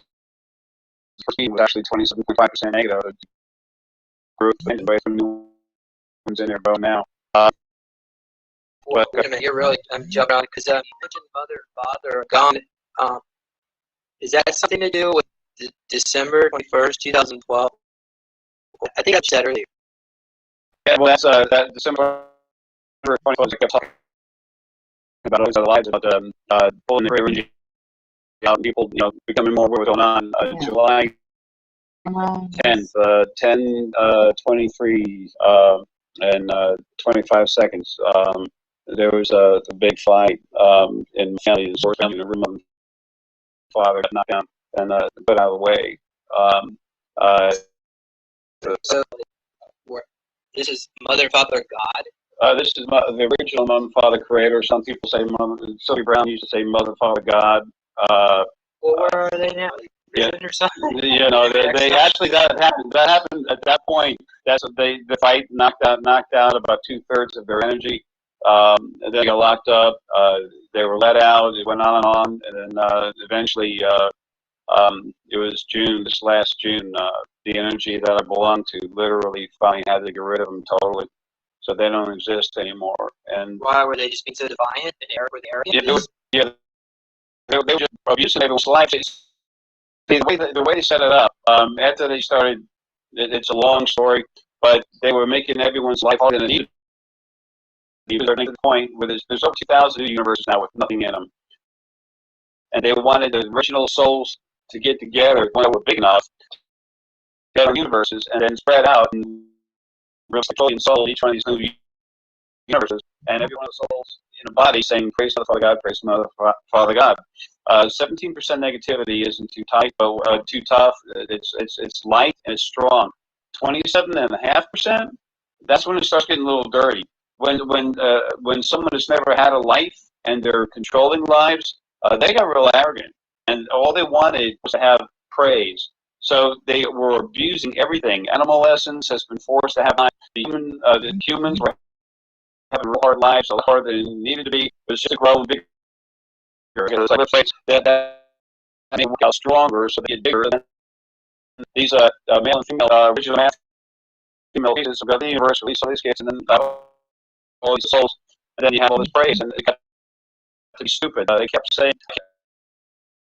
Speaker 2: The first was actually 27.5% negative. group. Anyway, some new ones in there going now.
Speaker 1: Well, wait a minute, I'm jumping on because you mentioned mother, father, gone. Is that something to do with December 21st, 2012? I think I've said earlier.
Speaker 2: Yeah, well, that's that December 21st. I kept talking about all these other lives about pulling the free energy out, and people, becoming more aware of what's going on. July 10th, 10:23 and 25 seconds. There was a big fight in the family, the Source family, in the room. My father got knocked down and put out of the way.
Speaker 1: So, this is Mother, Father, God.
Speaker 2: This is the original Mother, Father, Creator. Some people say Mother. Sylvia Brown used to say Mother, Father, God.
Speaker 1: Well, where are they now?
Speaker 2: Yeah.
Speaker 1: Or something?
Speaker 2: They actually that happened. That happened at that point. That's what the fight knocked out about 2/3 of their energy. And then they got locked up. They were let out. It went on, and then eventually, it was June. This last June, the energy that I belonged to literally finally had to get rid of them totally, so they don't exist anymore. And
Speaker 1: why were they just being so defiant and were they arrogant?
Speaker 2: they were just abusing everyone's life. The way they set it up, after they started, it's a long story, but they were making everyone's life harder than it needed. They're to the point where there's over 2,000 universes now with nothing in them, and they wanted the original souls to get together when they were big enough, get our universes, and then spread out and real trillion souls each one of these new universes, and every one of the souls in a body saying, "Praise the Father God, praise the Father God." 17% negativity isn't too tight, but too tough. It's light and it's strong. 27.5%. That's when it starts getting a little dirty. When someone has never had a life and they're controlling lives, they got real arrogant, and all they wanted was to have praise. So they were abusing everything. Animal essence has been forced to have the humans were having real hard lives, a lot harder than they needed to be. It was just to grow bigger. It's like plates that they work out stronger, so they get bigger. And these male and female original math female pieces of the universe, release all these kids, and then all these souls, and then you have all this praise, and it got to be stupid. They kept saying,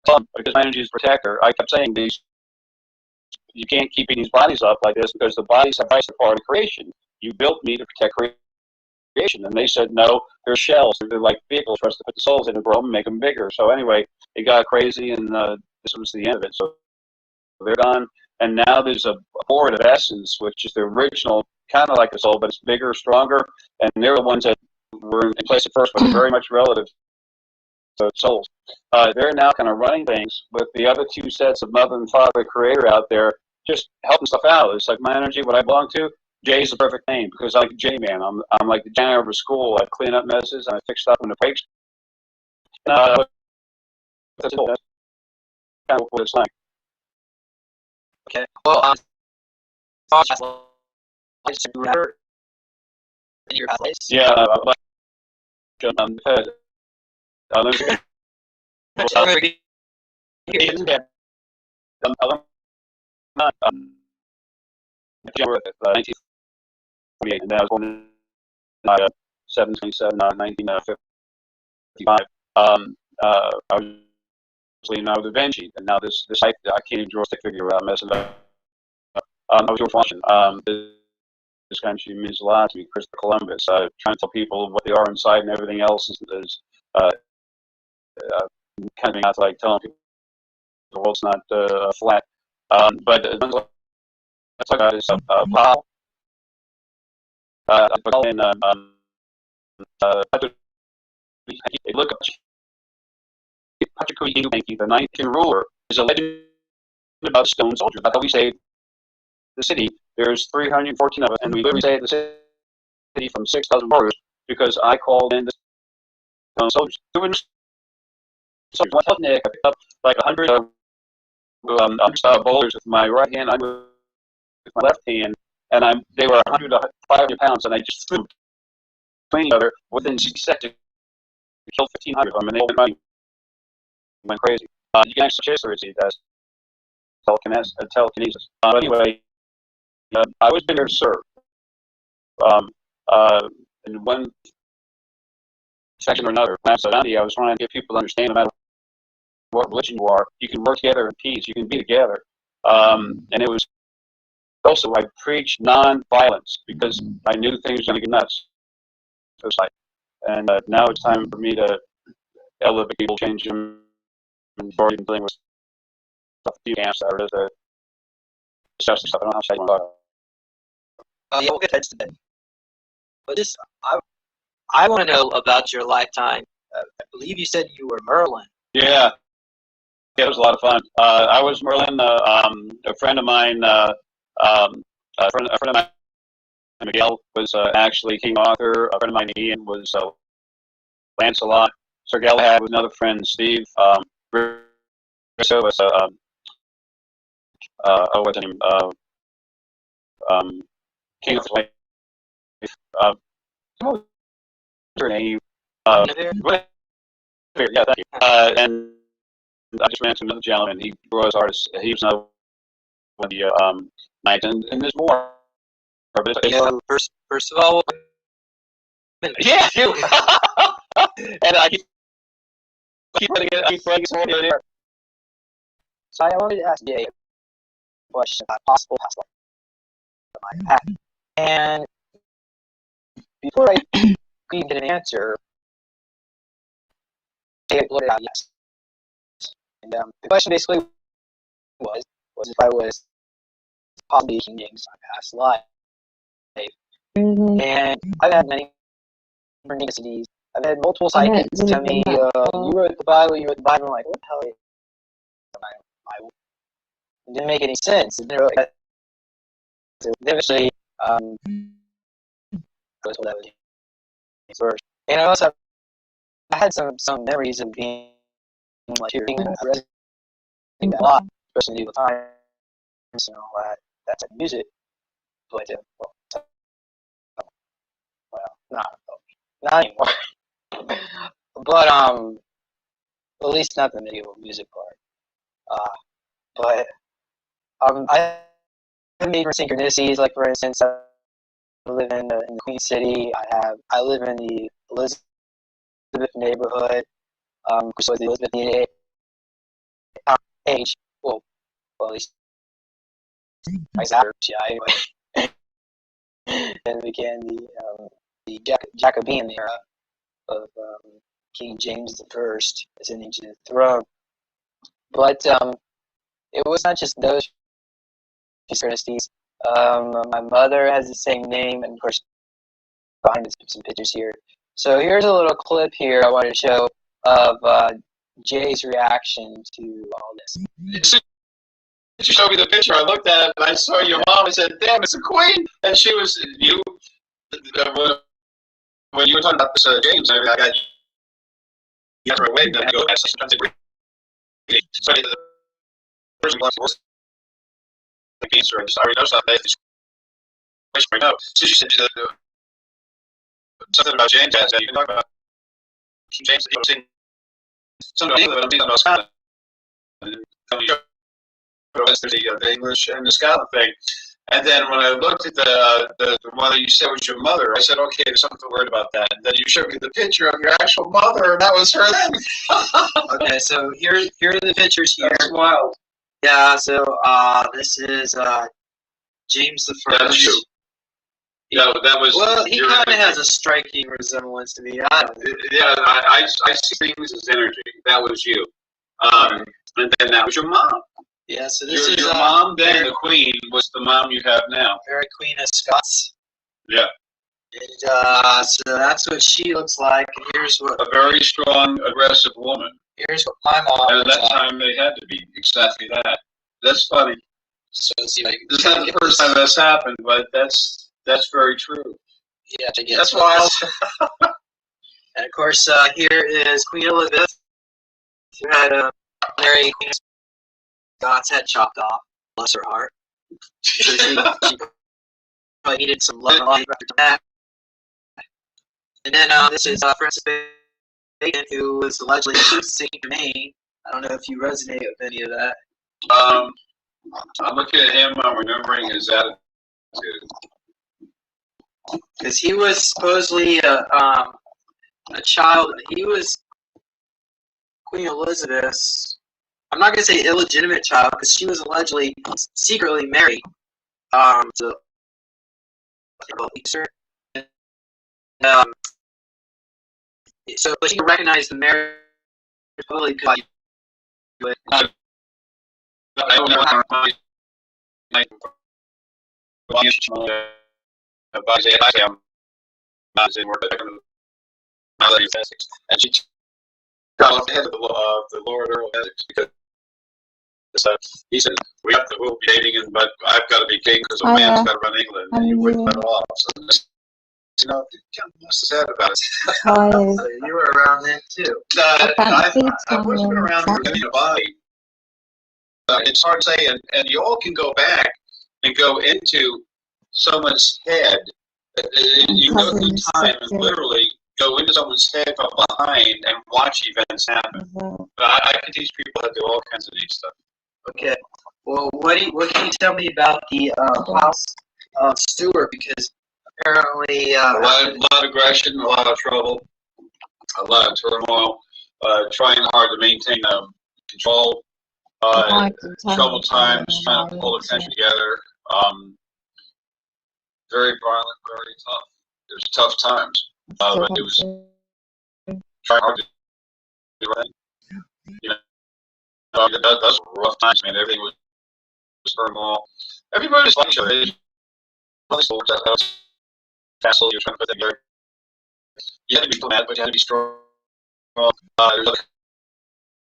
Speaker 2: because my energy is protector, I kept saying these. You can't keep these bodies up like this because the bodies are part of creation. You built me to protect creation. And they said, no, they're shells. They're like vehicles for us to put the souls in and grow them and make them bigger. So anyway, it got crazy, and this was the end of it. So they're gone. And now there's a board of essence, which is the original, kind of like a soul, but it's bigger, stronger. And they're the ones that were in place at first, but they're very much relative to souls. They're now kind of running things with the other two sets of Mother and Father Creator out there, just helping stuff out. It's like my energy, what I belong to. Jay's the perfect name because I'm like J-Man. I'm like the janitor of a school. I clean up messes and I fix stuff when it breaks. That's kind of what it's like.
Speaker 1: Okay. Well, I just remember in your place.
Speaker 2: Yeah. And that was born in 7/27, 1955. I was Leonardo da Vinci, and now this I can't even draw a stick figure without messing it up. I was George Washington. This country means a lot to me. Christopher Columbus, trying to tell people what they are inside, and everything else is kind of not like telling people the world's not flat. But the ones I talk about is Paul. And look up Patrick the 19th ruler, is a legend about stone soldiers. That's how we saved the city. There's 314 of us, and we literally saved the city from 6,000 warriors because I called in the stone soldiers. So one Nick, I picked up like 100 boulders with my right hand, I moved with my left hand, and they were 100 to 500 pounds, and I just threw between each other within 60 seconds. We killed 1,500 of them, and they all went running. Went crazy. You can actually history that's telekinesis. But anyway, I was been there to serve. In one section or another, when I was at India, I was trying to get people to understand no matter what religion you are, you can work together in peace. You can be together. And it was also, I preached non-violence because I knew things were going to get nuts. And now it's time for me to elevate people, change them, and already been dealing with stuff you can't start to discuss stuff. I don't know how to say
Speaker 1: Yeah, we'll get to that today. But this, I want to know about your lifetime. I believe you said you were Merlin.
Speaker 2: Yeah, it was a lot of fun. I was Merlin. A friend of mine, a friend of mine, Miguel, was actually King Arthur. A friend of mine, Ian, was Lancelot. Sir Galahad was another friend, Steve. Risso was what's his name? King of Life. What was her name? Whatever. Yeah, thank you. And I just ran into another gentleman. He was artist. He was another one of the knights, and there's more.
Speaker 1: First of all,
Speaker 2: yeah, you. And I keep running some here.
Speaker 1: So I wanted to ask Jay a question about possible past life. And before I even get an answer, Jay blurted out yes. And the question basically was if I was possibly King James in my past life. And I've had many synchronicities. I've had multiple psychics tell me, you wrote the Bible, I'm like, what the hell is Bible? It didn't make any sense. It didn't really. Eventually, I was told that was first. And I had some memories of being like hearing a lot, especially with times and all that. That's like music. But not anymore. But at least not the medieval music part. But I have made synchronicities. Like for instance, I live in the Queen City. I live in the Elizabeth neighborhood. So the Elizabethan age. Well, at least yeah. Anyway, and began the Jacobean era of King James I ascending to the throne. But it was not just those synchronicities. My mother has the same name, and of course, behind some pictures here. So here's a little clip here I wanted to show of Jay's reaction to all this.
Speaker 2: She showed me the picture. I looked at it and I saw your mom. I said, "Damn, it's a queen!" And she was you. When you were talking about this James, I got you have to away. Go. Sometimes they bring. So the person wants the answer. I just already know something. Right now, so she said something about James. As you can talk about James. You know, something about England, but I'm thinking about Scotland. The English and the Scotland thing. And then when I looked at the one that you said was your mother, I said, okay, there's something weird about that. And then you showed me the picture of your actual mother, and that was her then.
Speaker 1: Okay, so here are the pictures here.
Speaker 2: That's wild.
Speaker 1: Yeah, so this is James the First.
Speaker 2: That's you. Yeah, that was.
Speaker 1: Well, he kind of has a striking resemblance to me. I don't know.
Speaker 2: Yeah, I see things as energy. That was you. And then that was your mom.
Speaker 1: Yeah, so this is
Speaker 2: your mom. Then the queen was the mom you have now.
Speaker 1: Mary Queen of Scots.
Speaker 2: Yeah.
Speaker 1: And so that's what she looks like. And here's what
Speaker 2: a very strong, aggressive woman.
Speaker 1: Here's what my mom.
Speaker 2: And at that time, they had to be exactly that. That's funny.
Speaker 1: So let's see if I can.
Speaker 2: This is not the first time that's happened, but that's very true.
Speaker 1: Yeah, to get
Speaker 2: that's wild.
Speaker 1: And of course, here is Queen Elizabeth, who had Mary Queen of Scots head chopped off. Bless her heart. So she probably needed some love and life after that. And then this is Francis Bacon, who was allegedly Saint Germain. I don't know if you resonate with any of that.
Speaker 2: I'm looking at him. I'm remembering his attitude
Speaker 1: Because he was supposedly a child. He was Queen Elizabeth's. I'm not gonna say illegitimate child because she was allegedly secretly married to Easter. Um, so but she recognized the marriage totally because
Speaker 2: I don't know how and she got off the head of the Lord Earl of Essex because he said, we'll be dating, but I've got to be king because a man's got to run England, and you wouldn't let it off. So, you know, what's sad about it?
Speaker 1: So you were around then too.
Speaker 2: I wasn't around in a body. It's hard to say, and you all can go back and go into someone's head. You go through time and literally go into someone's head from behind and watch events happen. I can teach people how to do all kinds of neat stuff.
Speaker 1: Okay. Well, what can you tell me about the House of Stewart? Because apparently
Speaker 2: a lot of aggression, a lot of trouble, a lot of turmoil, trying hard to maintain control. Troubled times, trying to pull the country together. Very violent, very tough. There's tough times, but it was trying hard to do right. You know, those were rough times, man. Everything was turmoil. Everybody was like each other. Castle, you're trying to put that together. You had to be diplomatic, but you had to be strong. There's other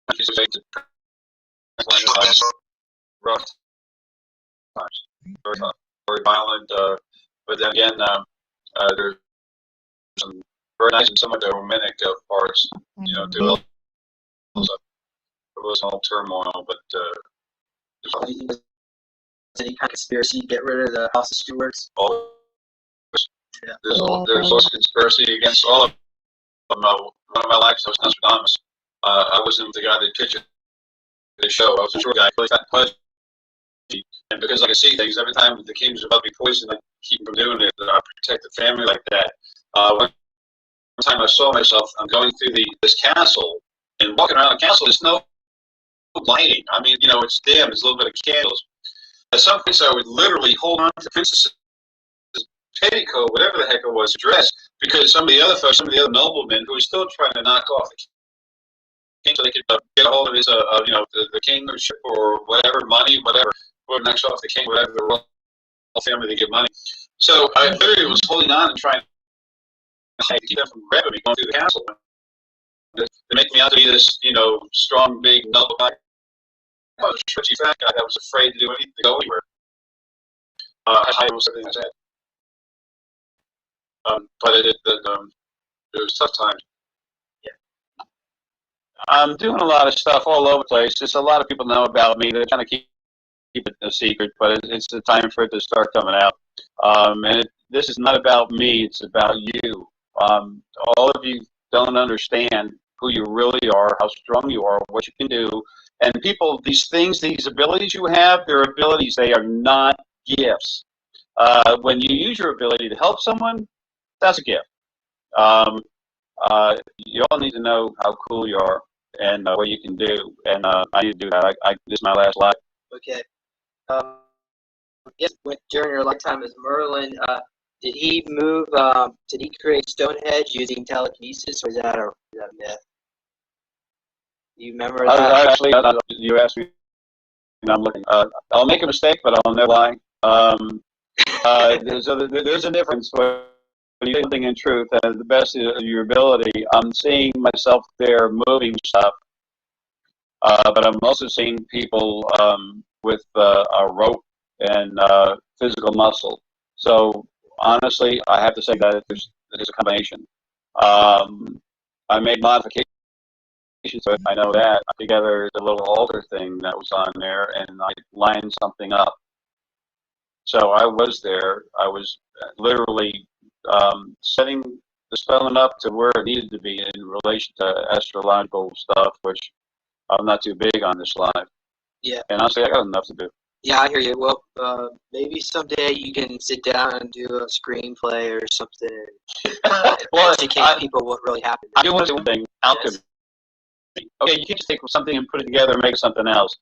Speaker 2: countries that rough times, very tough, very violent. But then again, there's some very nice and some of the romantic parts. You know, there was all turmoil, but
Speaker 1: there's any kind of conspiracy to get rid of the House of Stewarts.
Speaker 2: Yeah. There's also conspiracy against all of them. One of my lives, I was Nostradamus. I wasn't the guy that pictured the show. I was a short guy, really fat and pudgy. And because I could see things, every time the king was about to be poisoned, I keep him from doing it. I protect the family like that. One time I saw myself, I'm going through this castle, and walking around the castle, there's no lighting. I mean, you know, it's dim, there's a little bit of candles. At some points, I would literally hold on to the princess's petticoat, whatever the heck it was, dress, because some of the other folks, some of the other noblemen who were still trying to knock off the king so they could get a hold of his, you know, the kingship or whatever, money, whatever, or knocks off the king, whatever, the royal family to get money. So I literally was holding on and trying to keep them from grabbing me going through the castle. They make me out to be this, you know, strong, big, noble guy. I was a twitchy fat guy that was afraid to do anything, to go anywhere. I was everything I said. But it was tough times. Yeah. I'm doing a lot of stuff all over the place. Just a lot of people know about me. They're trying to keep it a secret, but it's the time for it to start coming out. And this is not about me. It's about you. All of you don't understand who you really are, how strong you are, what you can do. And people, these things, these abilities you have, they're abilities. They are not gifts. When you use your ability to help someone, that's a gift. You all need to know how cool you are and what you can do. And I need to do that. This is my last life.
Speaker 1: Okay. Yes, during your lifetime as Merlin, did he move? Did he create Stonehenge using telekinesis, or is that a myth? Do you remember that?
Speaker 2: Actually, you asked me, and I'm looking. I'll make a mistake, but I'll never lie. There's a difference when you do something in truth, and the best of your ability. I'm seeing myself there moving stuff, but I'm also seeing people with a rope and physical muscle. So honestly, I have to say that there's a combination. I made modifications, so I know that. I put together the little altar thing that was on there, and I lined something up. So I was there. I was literally setting the stone up to where it needed to be in relation to astrological stuff, which I'm not too big on this life.
Speaker 1: Yeah.
Speaker 2: And honestly, I got enough to do.
Speaker 1: Yeah, I hear you. Well, maybe someday you can sit down and do a screenplay or something and
Speaker 2: Well,
Speaker 1: educate people what really happened.
Speaker 2: I do want to say one thing. Alchemy. Okay, you can't just take something and put it together and make something else.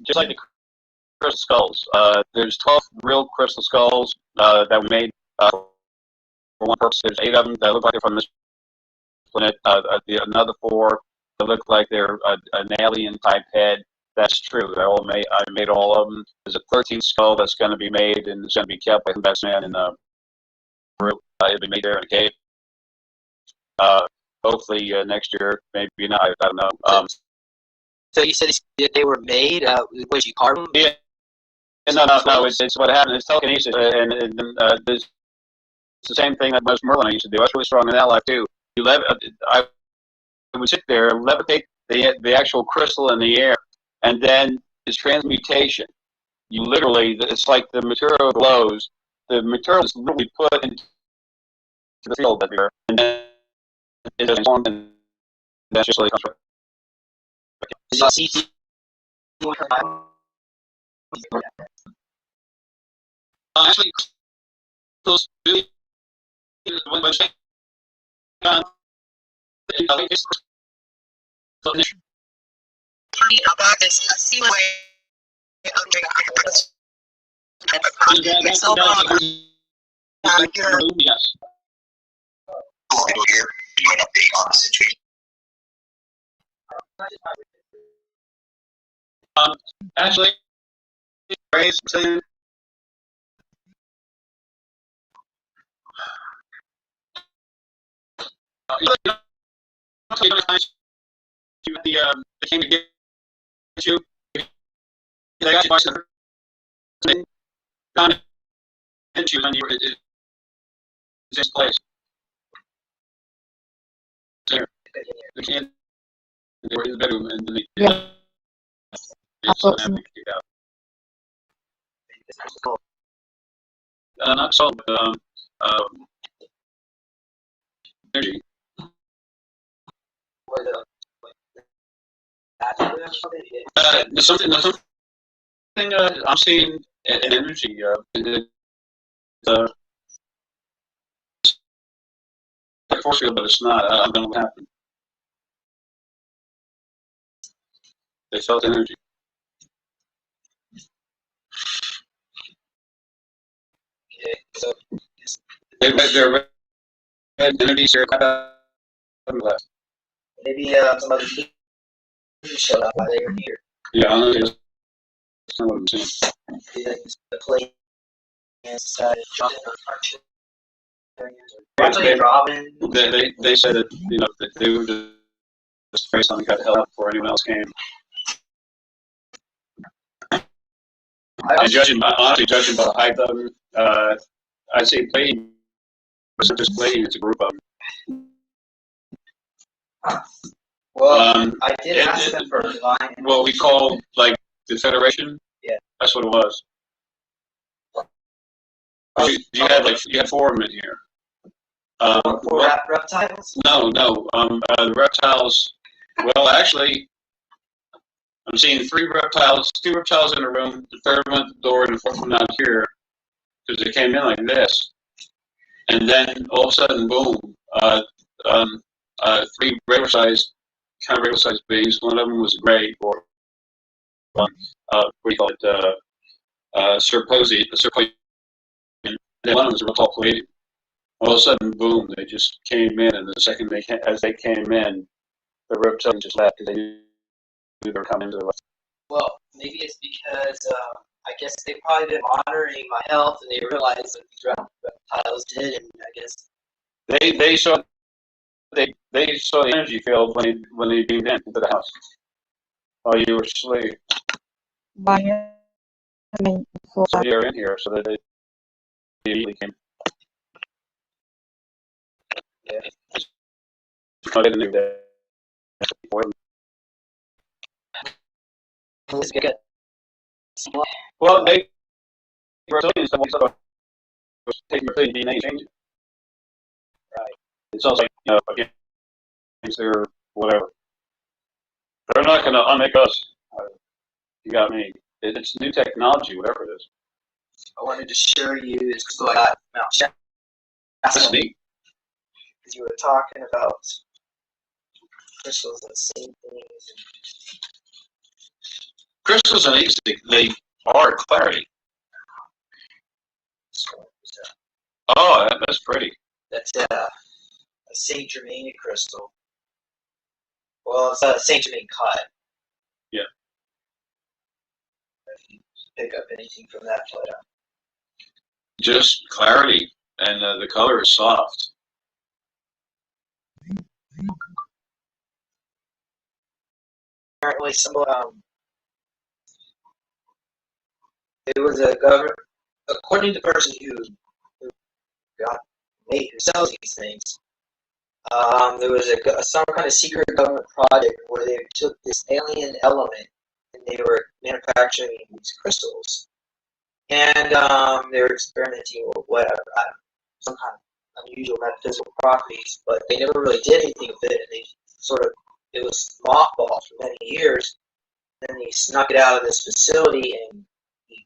Speaker 2: Just like the crystal skulls. There's 12 real crystal skulls that were made for one purpose. There's 8 of them that look like they're from this planet. Another 4 that look like they're an alien type head. That's true. I made all of them. There's a 13th skull that's going to be made and it's going to be kept by the best man in the room. It'll be made there in a cave. Hopefully next year, maybe not. I don't know.
Speaker 1: So you said they were made? Was you carve them?
Speaker 2: Yeah. No. It's what happened. It's telekinesis, and it's the same thing that most Merlin used to do. I was really strong in that life too. I would sit there and levitate the actual crystal in the air, and then it's transmutation. You literally, it's like the material glows. The material is literally put into the field that you're, and then it is formed, and that's just like comes actually, those really when yes.
Speaker 4: Here, do an update on the situation.
Speaker 2: Actually, raise saying they came to get you. They got you by some thing, found you when you were in this place. There, they came. They were in the bedroom, and then they
Speaker 3: Yeah.
Speaker 2: kicked out. Not salt, but energy. There's something I'm seeing an energy. Uh, like force field, but it's not. I don't know what happened. They felt energy.
Speaker 1: Okay, so
Speaker 2: Their red entities are left.
Speaker 1: maybe some other people showed up while they were here.
Speaker 2: Yeah, I know. That's not what I'm saying.
Speaker 1: The plane inside
Speaker 2: They,
Speaker 1: Robin.
Speaker 2: they said that that they were just based on got held up before anyone else came. And judging by the height of them, I'd say playing wasn't just playing; it's a group of them.
Speaker 1: Well, I did ask them for divine.
Speaker 2: What we call like the Federation.
Speaker 1: Yeah,
Speaker 2: that's what it was. You had 4 of them in here.
Speaker 1: Four reptiles?
Speaker 2: No. The reptiles. Well, actually, I'm seeing 3 reptiles, 2 reptiles in the room, the third one at the door, and the 4th one out here, because they came in like this, and then all of a sudden, boom! 3 regular-sized beings. One of them was gray, or what do you call it? Serposian. And then one of them was a real tall Palladium. All of a sudden, boom! They just came in, and the second as they came in, the reptilians just left because they knew they were coming to the left.
Speaker 1: Well, maybe it's because I guess they've probably been monitoring my health, and they realized that these reptiles did, and I guess
Speaker 2: They saw the energy field when they beamed into the house while you were asleep.
Speaker 3: Why? I mean,
Speaker 2: So you're in here, so that they immediately came.
Speaker 1: yeah.
Speaker 2: I didn't do that. Well, they Brazilians don't want to take Brazilian DNA and change it.
Speaker 1: Right.
Speaker 2: It sounds like against their whatever. They're not going to unmake us. You got me. It's new technology, whatever it is.
Speaker 1: I wanted to show you this crystal I got from Mount Shasta
Speaker 2: That's neat.
Speaker 1: because you were talking about crystals and seeing things.
Speaker 2: Crystals are neat. They are clarity. Oh, that's pretty.
Speaker 1: That's a Saint Germain crystal. Well, it's a Saint Germain cut.
Speaker 2: Yeah.
Speaker 1: If you pick up anything from that photo.
Speaker 2: Just clarity, and the color is soft.
Speaker 1: Apparently, it was a government, according to the person who got made, who sells these things. There was some kind of secret government project where they took this alien element and they were manufacturing these crystals, and they were experimenting with whatever, I don't know, some kind of unusual metaphysical properties, but they never really did anything with it, and it was mothballed for many years. Then he snuck it out of this facility and he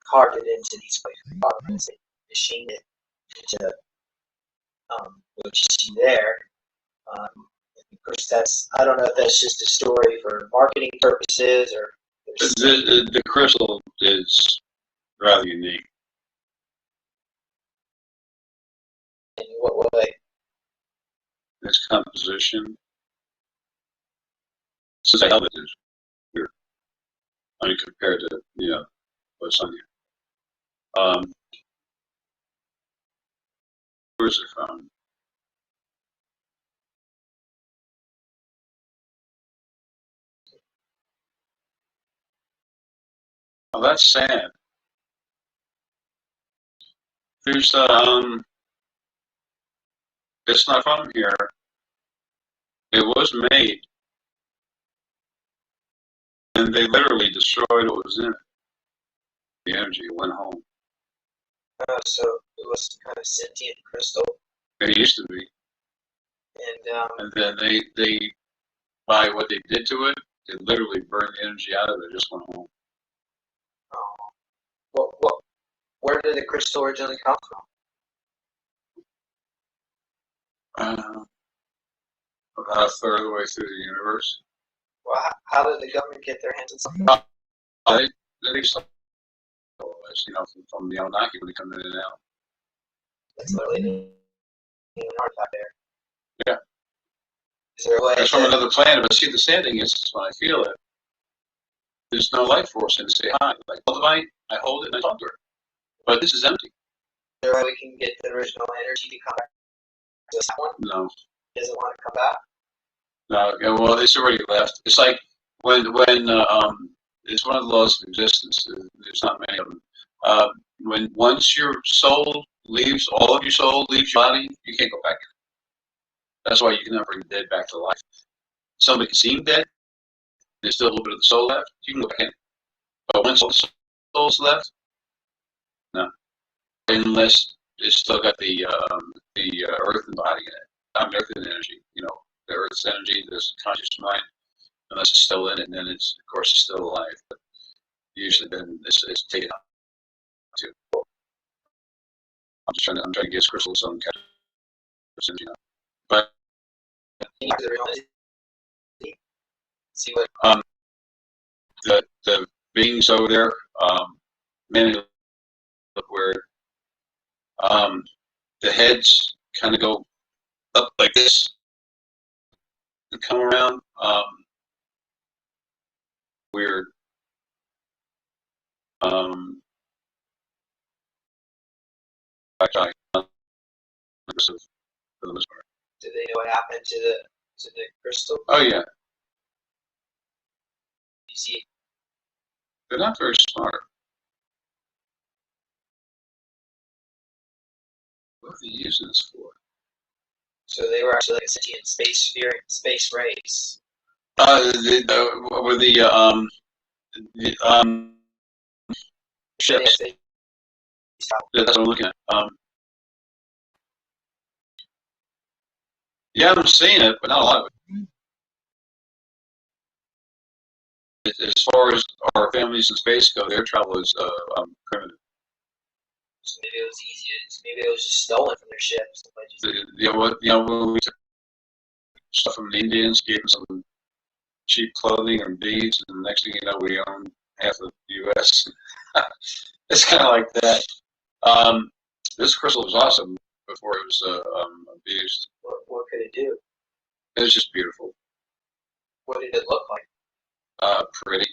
Speaker 1: carved it into these compartments and machined it into what you see there. Of course, I don't know if that's just a story for marketing purposes or.
Speaker 2: The crystal is rather unique.
Speaker 1: In what way?
Speaker 2: Its composition. Since I held it, is weird. I mean, compared to what's on here. Where's it from? Oh, that's sad. There's it's not from here. It was made, and they literally destroyed what was in it. The energy went home.
Speaker 1: So it was some kind of sentient crystal,
Speaker 2: It used to be,
Speaker 1: and
Speaker 2: and then they by what they did to it, it literally burned the energy out of it. It just went home.
Speaker 1: where did the crystal originally come from?
Speaker 2: About a third of the way through the universe.
Speaker 1: Well, how did the government get their hands on something?
Speaker 2: They saw, from the Anunnaki when they come in and out.
Speaker 1: That's literally an artifact there.
Speaker 2: Yeah.
Speaker 1: Is there a way?
Speaker 2: It's from another planet, but see, the sad thing is when I feel it, there's no life force in to say hi. Like, well, I hold it and I talk to her. But this is empty.
Speaker 1: Is there a way we can get the original energy to come back to this one?
Speaker 2: No.
Speaker 1: Doesn't want to come back?
Speaker 2: No, yeah, well, it's already left. It's like when it's one of the laws of existence. There's not many of them. When once your soul leaves, all of your soul leaves your body, you can't go back in. That's why you can never bring the dead back to life. Somebody can seem dead, there's still a little bit of the soul left, you can go back in. But once all the soul's left, no. Unless it's still got the earthen body in it. I mean, earthen energy, the earth's energy, this conscious mind, unless it's still in it, and then it's, of course, it's still alive. But usually then it's taken out too. I'm trying to get crystals some kind of energy. But
Speaker 1: see what
Speaker 2: the beings over there, many look weird. The heads kind of go up like this and come around. Weird. Actually, for the most part.
Speaker 1: do they know what happened to the crystal?
Speaker 2: Oh yeah,
Speaker 1: You see,
Speaker 2: they're not very smart. What are they using this for?
Speaker 1: so they were actually like a sentient space race.
Speaker 2: Ships.
Speaker 1: They
Speaker 2: Yeah, that's what I'm looking at. Yeah, I'm seeing it, but not a lot of it. as far as our families in space go, their travel is primitive.
Speaker 1: So maybe it was easy. Maybe it was just stolen from their ships.
Speaker 2: When we took stuff from the Indians, gave them some cheap clothing and beads, and the next thing you know, we own half of the U.S. It's kind of like that. This crystal was awesome before it was abused.
Speaker 1: What could it do?
Speaker 2: It was just beautiful.
Speaker 1: What did it look like?
Speaker 2: Pretty,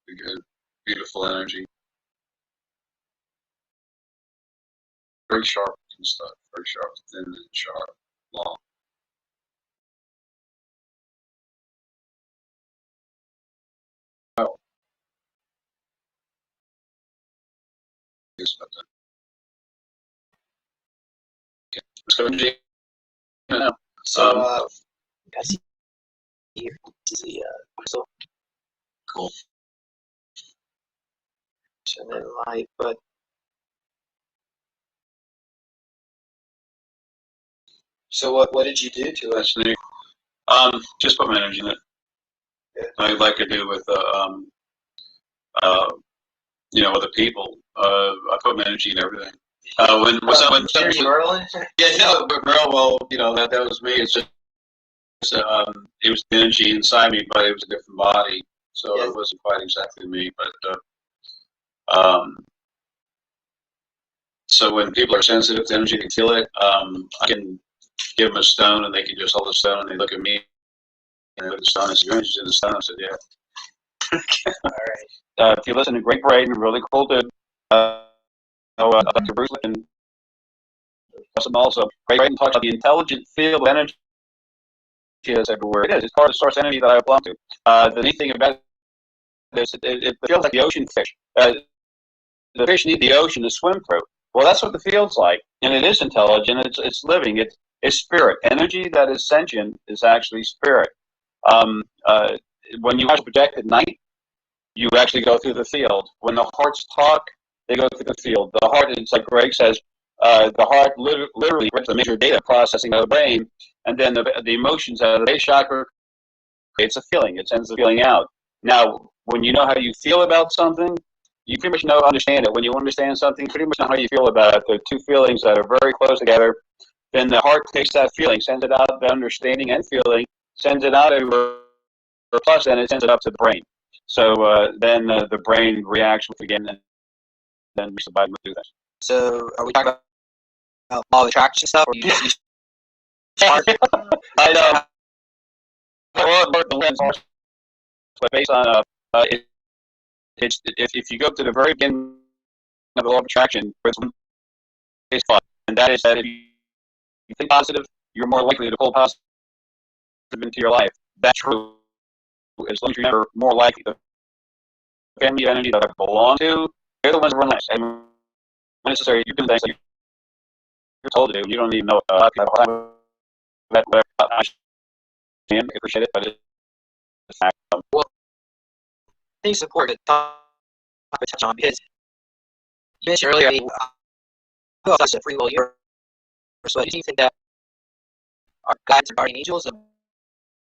Speaker 2: good, beautiful energy. Very sharp and stuff. Very sharp, thin and sharp, long. Oh. Yes, about that. Okay. So, energy.
Speaker 1: So, I see here. This is the crystal. Cool. And then light, but so what did you do to it?
Speaker 2: That's neat. Just put my energy in it. Yeah. Like I do with other people. I put my energy in everything. When
Speaker 1: Merlin?
Speaker 2: Yeah, no, but Merlin, well, that was me. It's just it was the energy inside me, but it was a different body, so It wasn't quite exactly me. But so when people are sensitive to energy, they feel it. I can give them a stone, and they can just hold the stone, and they look at me, and they look at the stone, and say, "You're interested in the stone?" I said, "Yeah."
Speaker 1: All right.
Speaker 2: If you listen to Great Braden, really cool dude. Dr. Bruce and also, Great Braden talks about the intelligent field of energy is everywhere. It is. It's part of the source energy that I belong to. The neat thing about it is it feels like the ocean fish. The fish need the ocean to swim through. Well, that's what the field's like, and it is intelligent. It's living. It's spirit. Energy that is sentient is actually spirit. When you project at night, you actually go through the field. When the hearts talk, they go through the field. The heart, it's like Greg says, the heart literally gets the major data processing of the brain, and then the emotions out of the base chakra creates a feeling. It sends the feeling out. Now, when you know how you feel about something, you pretty much understand it. When you understand something, you pretty much know how you feel about it. There are two feelings that are very close together. Then the heart takes that feeling, sends it out, the understanding and feeling, sends it out over plus, and it sends it up to the brain. So then the brain reacts with again, and then we survive and do that.
Speaker 1: So are we talking about law of attraction stuff, or you just
Speaker 2: I know. But based on if you go to the very beginning of the law of attraction, it's fun, and that is that if you think positive, you're more likely to pull positive into your life. That's true. As long as you remember, more likely the family energy that I belong to, they're the ones that run less. And when necessary, you're doing things like you're told to do. You don't even know I appreciate it, but it's fact.
Speaker 1: Well, I think it's important to touch on, because you mentioned earlier, who else has a free will universe? So do you think that our guides or guardian angels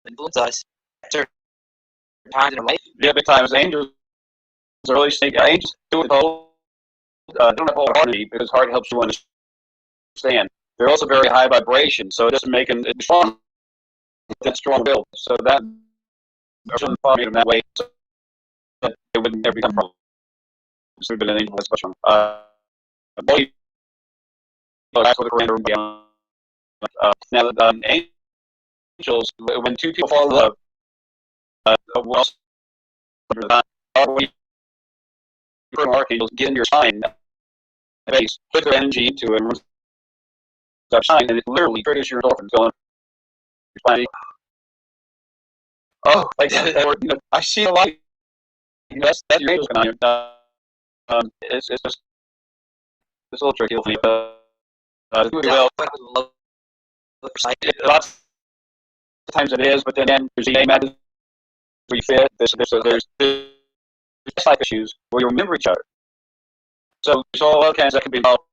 Speaker 1: influence us at certain times in our life?
Speaker 2: Yeah, big time. As angels, early stage angels do it whole. Don't have wholeheartedly, because heart helps you understand. They're also very high vibration, so it doesn't make them strong. It's strong will. So that shouldn't follow them that way. So that it wouldn't ever become from. So we've been an angel that's much stronger. That's what the commander would be on. Now, angels, when two people fall in love, archangels get into your spine, base, put their energy into it, and stop shine, and it literally triggers your endorphins going. Oh, like or, I see a light. That's your angels going on. It's just a little tricky thing, but well, lots of times it is, but then there's the aim at where you fit. There's life issues where you remember each other. So there's all other kinds that can be involved.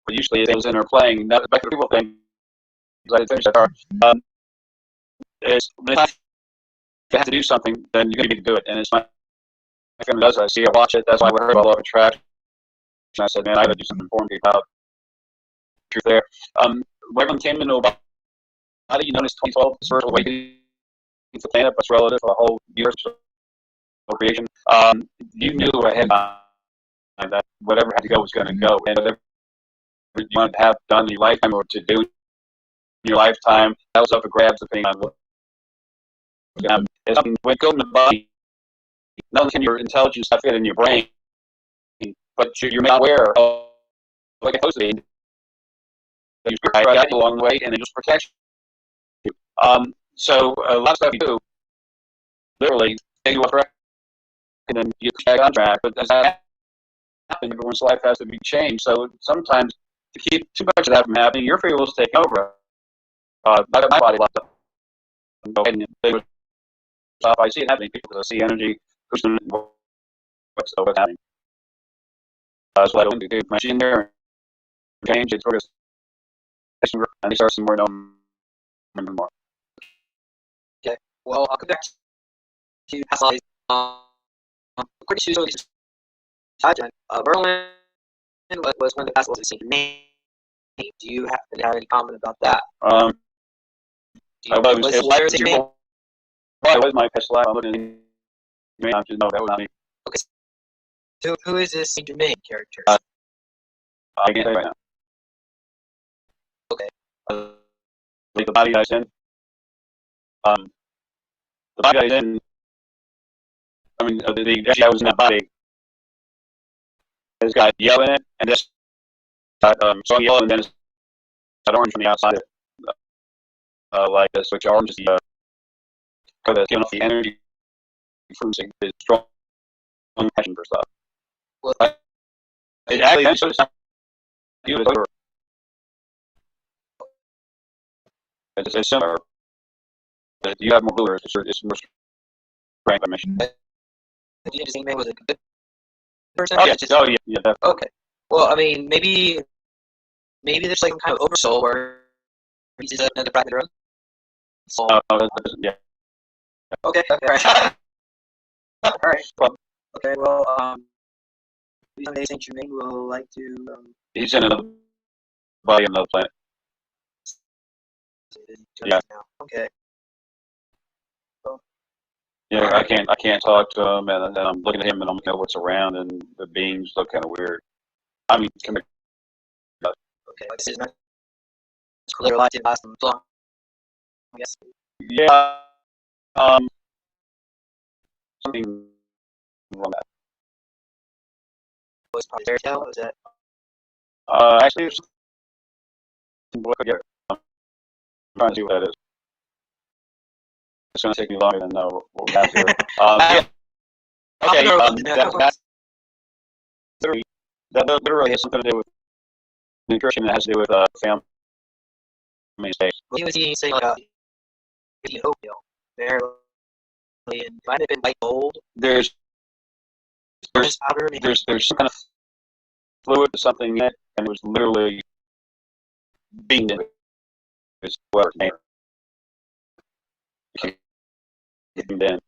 Speaker 2: But usually it was in her playing. Back to the people thing. I didn't finish that part. It's you have to do something, then you're going to need to do it. And it's my family does it. I see it, I watch it. That's why we heard about law of attraction. And I said, man, I got to do something for me about truth there. When everyone came into about, how do you notice 2012, the first awakening to the planet, but it's relative for a whole year of creation? You knew ahead of time that whatever had to go was going to go, and whatever you wanted to have done in your lifetime or to do in your lifetime, that was up for grabs depending on what was going to happen. It's something when it goes in the body, not only can your intelligence not fit in your brain, but you're not aware of like it's supposed to be. You guide you along the way, and it just protects you. So a lot of stuff you do, literally, take you off track, and then you get back on track. But as that happens, everyone's life has to be changed. So sometimes to keep too much of that from happening, your free will is taking over. My body locked up. And they would stop. I see it happening. People see energy, pushing what's happening. So I don't do machine there, change it, focus, and they start some more more.
Speaker 1: Okay. Well, I'll come back to past lives. According to the timeline, Berlin was one of the past lives in Maine. Do you happen to have any comment about that?
Speaker 2: Was my past life. I'm looking at no, that was not me.
Speaker 1: Okay. So who is this Saint Germain character?
Speaker 2: I can't say right now.
Speaker 1: Okay.
Speaker 2: Like the body I was in. The body I was in. I mean, actually, I was in that body. It's got yellow in it, and this got strong yellow, and then it's got orange on the outside. Like this, which orange is the giving off the energy from the strong passion for stuff.
Speaker 1: Well,
Speaker 2: it actually it's not you. It's similar. But you have more rulers. It's more strength. I mentioned.
Speaker 1: Do you think Saint Germain was a good person?
Speaker 2: Oh yeah, definitely.
Speaker 1: Okay. Well, I mean, maybe there's like some kind of oversoul where he's just another fragment of his soul.
Speaker 2: Yeah.
Speaker 1: Okay. All right. All right. Well, okay. Well, someday Saint Germain will like to.
Speaker 2: He's in another body on another planet. Yeah.
Speaker 1: Okay.
Speaker 2: Yeah, I can't talk to him, and then I'm looking at him, and I'm looking at what's around, and the beings look kind of weird. I mean,
Speaker 1: okay, like this is not clear light in last long. I guess.
Speaker 2: Yeah. Something wrong with that.
Speaker 1: Was probably fairy tale. Was that?
Speaker 2: Actually, it's look again. I'm trying to see what that is. It's going to take me longer than what we have here. Yeah. Okay. That literally has something to do with nutrition. That has to do with family space.
Speaker 1: Well, he was eating, say, like eating oatmeal. Barely, and might have been white gold.
Speaker 2: There's
Speaker 1: powder.
Speaker 2: There's some kind of fluid, something in it, and it was literally beamed in. It's whatever name. Beamed in.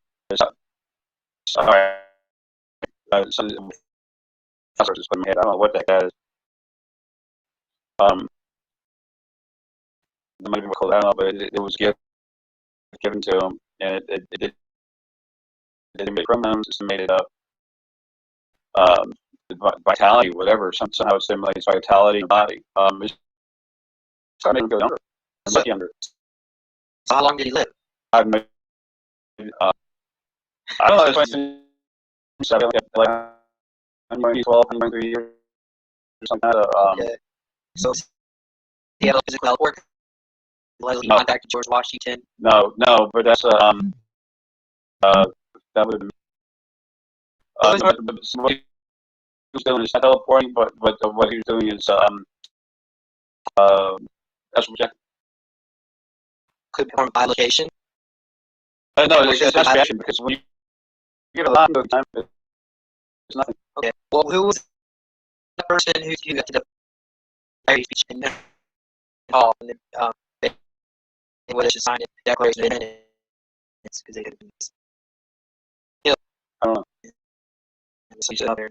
Speaker 2: Sorry. Some just put in my head. I don't know what the heck that is. It might be called, I don't know, but it was given to him, and it didn't make hormones. It made it up. Vitality, whatever. Somehow it stimulates vitality in the body. It's starting to go younger. Much younger.
Speaker 1: So how long did he live?
Speaker 2: I don't know. It's like 12, 23 years or something like that.
Speaker 1: Okay. So he had a physical health work. Leslie contacted George Washington.
Speaker 2: No, but that's that would have been what he was doing is not teleporting, but what he was doing is that's projecting.
Speaker 1: Could perform by location.
Speaker 2: No, it's not projection because when you get a lot of time, it's nothing.
Speaker 1: Okay. Well, who was the person who got to the Irish speech in Nepal and they would have signed a Declaration of Independence because they could have been So you out there.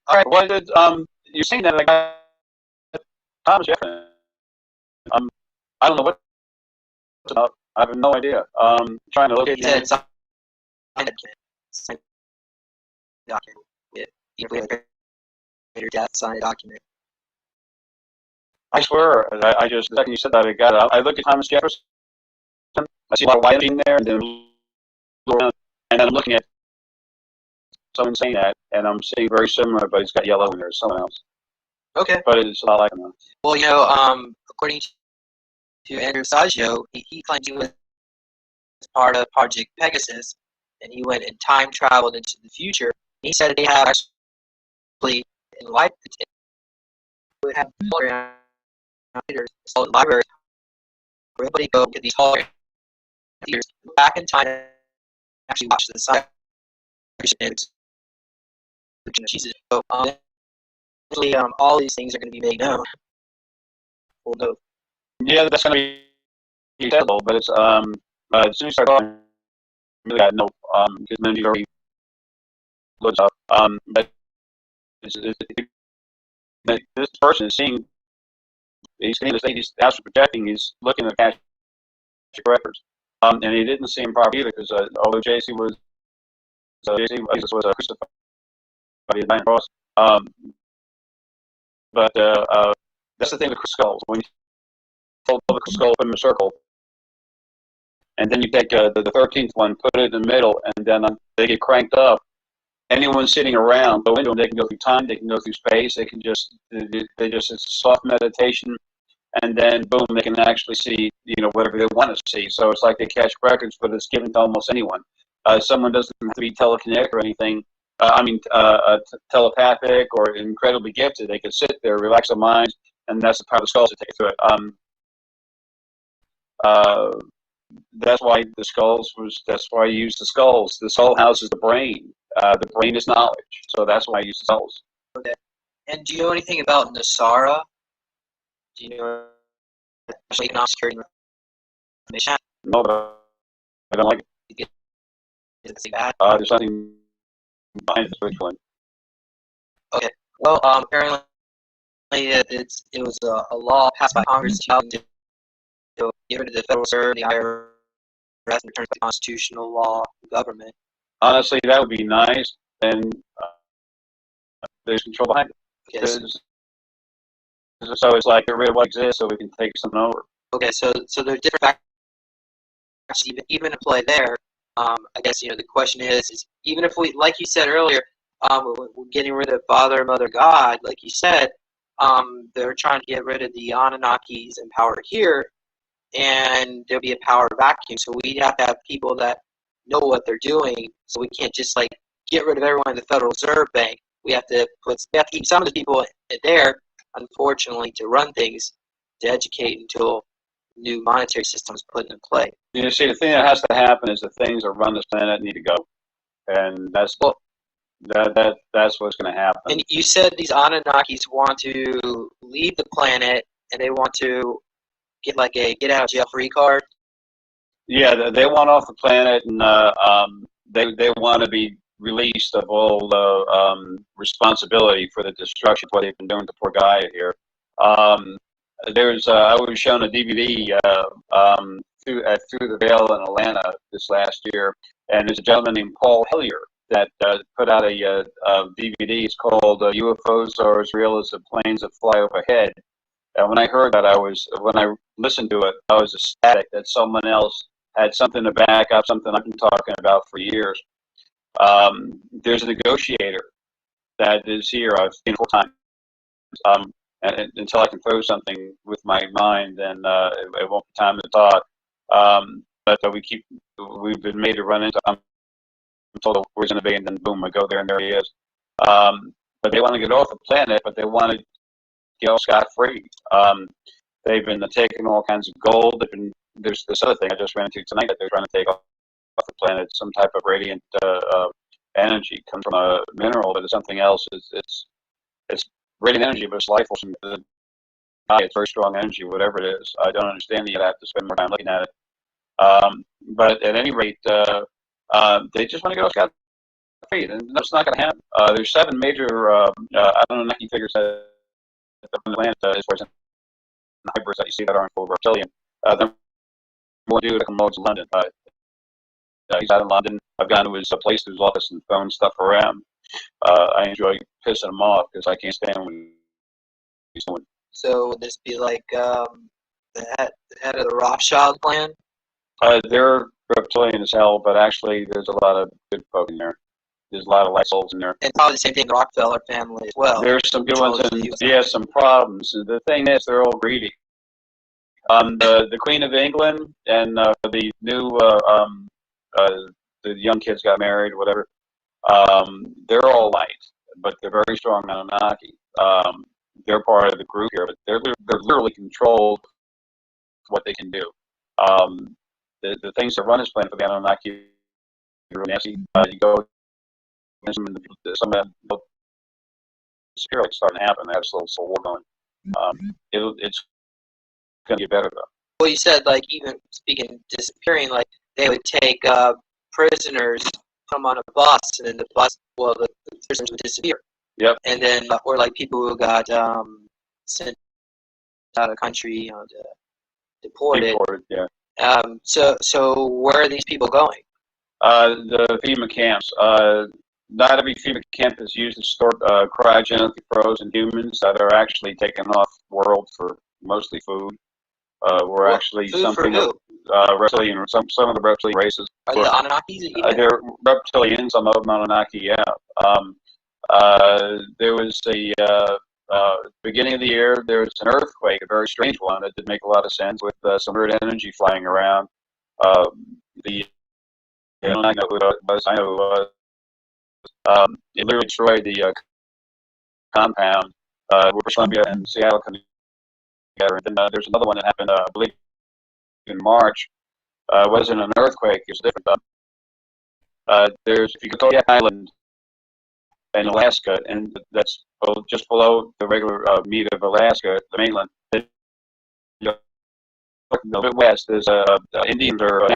Speaker 2: All right. Well, you're saying that I got Thomas Jefferson. I don't know what it's about. I have no idea. Trying to locate
Speaker 1: It's
Speaker 2: it.
Speaker 1: signed document. Yeah. If we have your death, sign a document.
Speaker 2: I swear, I just, the second you said that, I got it. I look at Thomas Jefferson, I see a lot of white in there, and then around, and then I'm looking at someone saying that, and I'm seeing very similar, but he's got yellow in there, someone else.
Speaker 1: Okay.
Speaker 2: But it's not like him.
Speaker 1: Well, according to Andrew Saggio, he claimed he was part of Project Pegasus, and he went and time traveled into the future. He said they have actually in life would have so libraries where everybody go get these hologram theaters back in time and actually watch the science Jesus. So eventually, all these things are going to be made known. We'll know.
Speaker 2: Yeah, that's going to be terrible, but it's, as soon as you start talking, really got no, because then you already looked up, but this person is seeing, he's seeing the state he's astral projecting, he's looking at Akashic records, and he didn't see him properly either, because although Jesus was crucified, he died on the cross, but that's the thing with skulls. When you hold the skull, put them in a circle, and then you take the 13th one, put it in the middle, and then they get cranked up. Anyone sitting around, go into them, they can go through time, they can go through space, they can just, it's a soft meditation, and then boom, they can actually see, whatever they want to see. So it's like they catch records, but it's given to almost anyone. Someone doesn't have to be telekinetic or anything. Telepathic or incredibly gifted. They can sit there, relax their minds, and that's the power of the skulls to take it through it. That's why the skulls that's why I use the skulls. The soul houses the brain. The brain is knowledge. So that's why I use the skulls.
Speaker 1: Okay. And do you know anything about Nasara? Do you know especially economic security information?
Speaker 2: No, but I don't like it.
Speaker 1: Is it bad?
Speaker 2: There's nothing behind this ritual.
Speaker 1: Okay. Well, apparently it was a law passed by Congress to get rid of the Federal Reserve, the IRS, and return to the constitutional law government.
Speaker 2: Honestly, that would be nice, and there's control behind it.
Speaker 1: Yes.
Speaker 2: So it's like get rid of what exists so we can take something over.
Speaker 1: Okay, so there are different factors even at play there. I guess the question is even if we, like you said earlier, we're getting rid of Father, Mother, God, like you said, they're trying to get rid of the Anunnakis in power here, and there'll be a power vacuum. So we have to have people that know what they're doing. So we can't just get rid of everyone in the Federal Reserve Bank. We have to keep some of the people there, unfortunately, to run things, to educate until new monetary systems put in play.
Speaker 2: You see, the thing that has to happen is the things that run this planet need to go, and that's what's going to happen.
Speaker 1: And you said these Anunnakis want to leave the planet, and they want to get a get out of jail free card.
Speaker 2: Yeah, they want off the planet, and they want to be released of all the responsibility for the destruction of what they've been doing to poor Gaia here. I was shown a DVD through the Veil in Atlanta this last year, and there's a gentleman named Paul Hillier that put out a DVD. It's called UFOs Are As Real as the Planes That Fly Overhead. And when I heard that, when I listened to it, I was ecstatic that someone else had something to back up something I've been talking about for years. There's a negotiator that is here. I've seen 4 times. And until I can throw something with my mind, then it won't be time to talk. But we've been made to run into. I'm told where he's going to be, and then boom, I go there, and there he is. But they want to get off the planet, but they want to get scot-free. They've been taking all kinds of gold. There's this other thing I just ran into tonight that they're trying to take off the planet. Some type of radiant energy comes from a mineral, but it's something else. It's radiant energy, but it's life force. It's very strong energy, whatever it is. I don't understand it yet. I have to spend more time looking at it. But at any rate, They just want to go scot-free, and that's not going to happen. There's 7 major, I don't know, Nike figures that the planet as far as the hybrids that you see that aren't full reptilian. Then more dude that can modes in London. He's out in London. I've gone to his place, to his office, and thrown stuff around. I enjoy pissing him off because I can't stand what he's doing.
Speaker 1: So would this be like the head of the Rothschild clan?
Speaker 2: They're reptilian as hell, but actually there's a lot of good folk in there. There's a lot of light souls in there.
Speaker 1: And probably the same thing, the Rockefeller family as well.
Speaker 2: There's some good ones, and yeah, some problems. The thing is, they're all greedy. The Queen of England and the new the young kids got married, whatever. They're all light, but they're very strong Anunnaki. They're part of the group here, but they're literally controlled what they can do. The things that run this planet for the Anunnaki are nasty. You go, some of the security starting to happen. They have this little civil war going. It's going to get better though.
Speaker 1: Well, you said like even speaking disappearing, like they would take prisoners, put them on a bus, and then the prisoners would disappear.
Speaker 2: Yep.
Speaker 1: And then, or like people who got sent out of the country, deported.
Speaker 2: Yeah.
Speaker 1: So where are these people going?
Speaker 2: The FEMA camps. Not every FEMA camp is used to store cryogenically frozen humans that are actually taken off world for mostly food. We're actually
Speaker 1: food
Speaker 2: something
Speaker 1: for
Speaker 2: reptilian. Some of the reptilian races.
Speaker 1: Are the Anunnakis?
Speaker 2: They're reptilian. Some of them Anunnaki. Yeah. There was beginning of the year. There was an earthquake, a very strange one that didn't make a lot of sense, with some weird energy flying around. I know who it was. I know who it was. It literally destroyed the compound where Columbia and Seattle come together. And then there's another one that happened, I believe, in March. It wasn't an earthquake. It was different. If you go to Kodiak Island in Alaska, and that's just below the regular meat of Alaska, the mainland. A little bit west, there's Indians or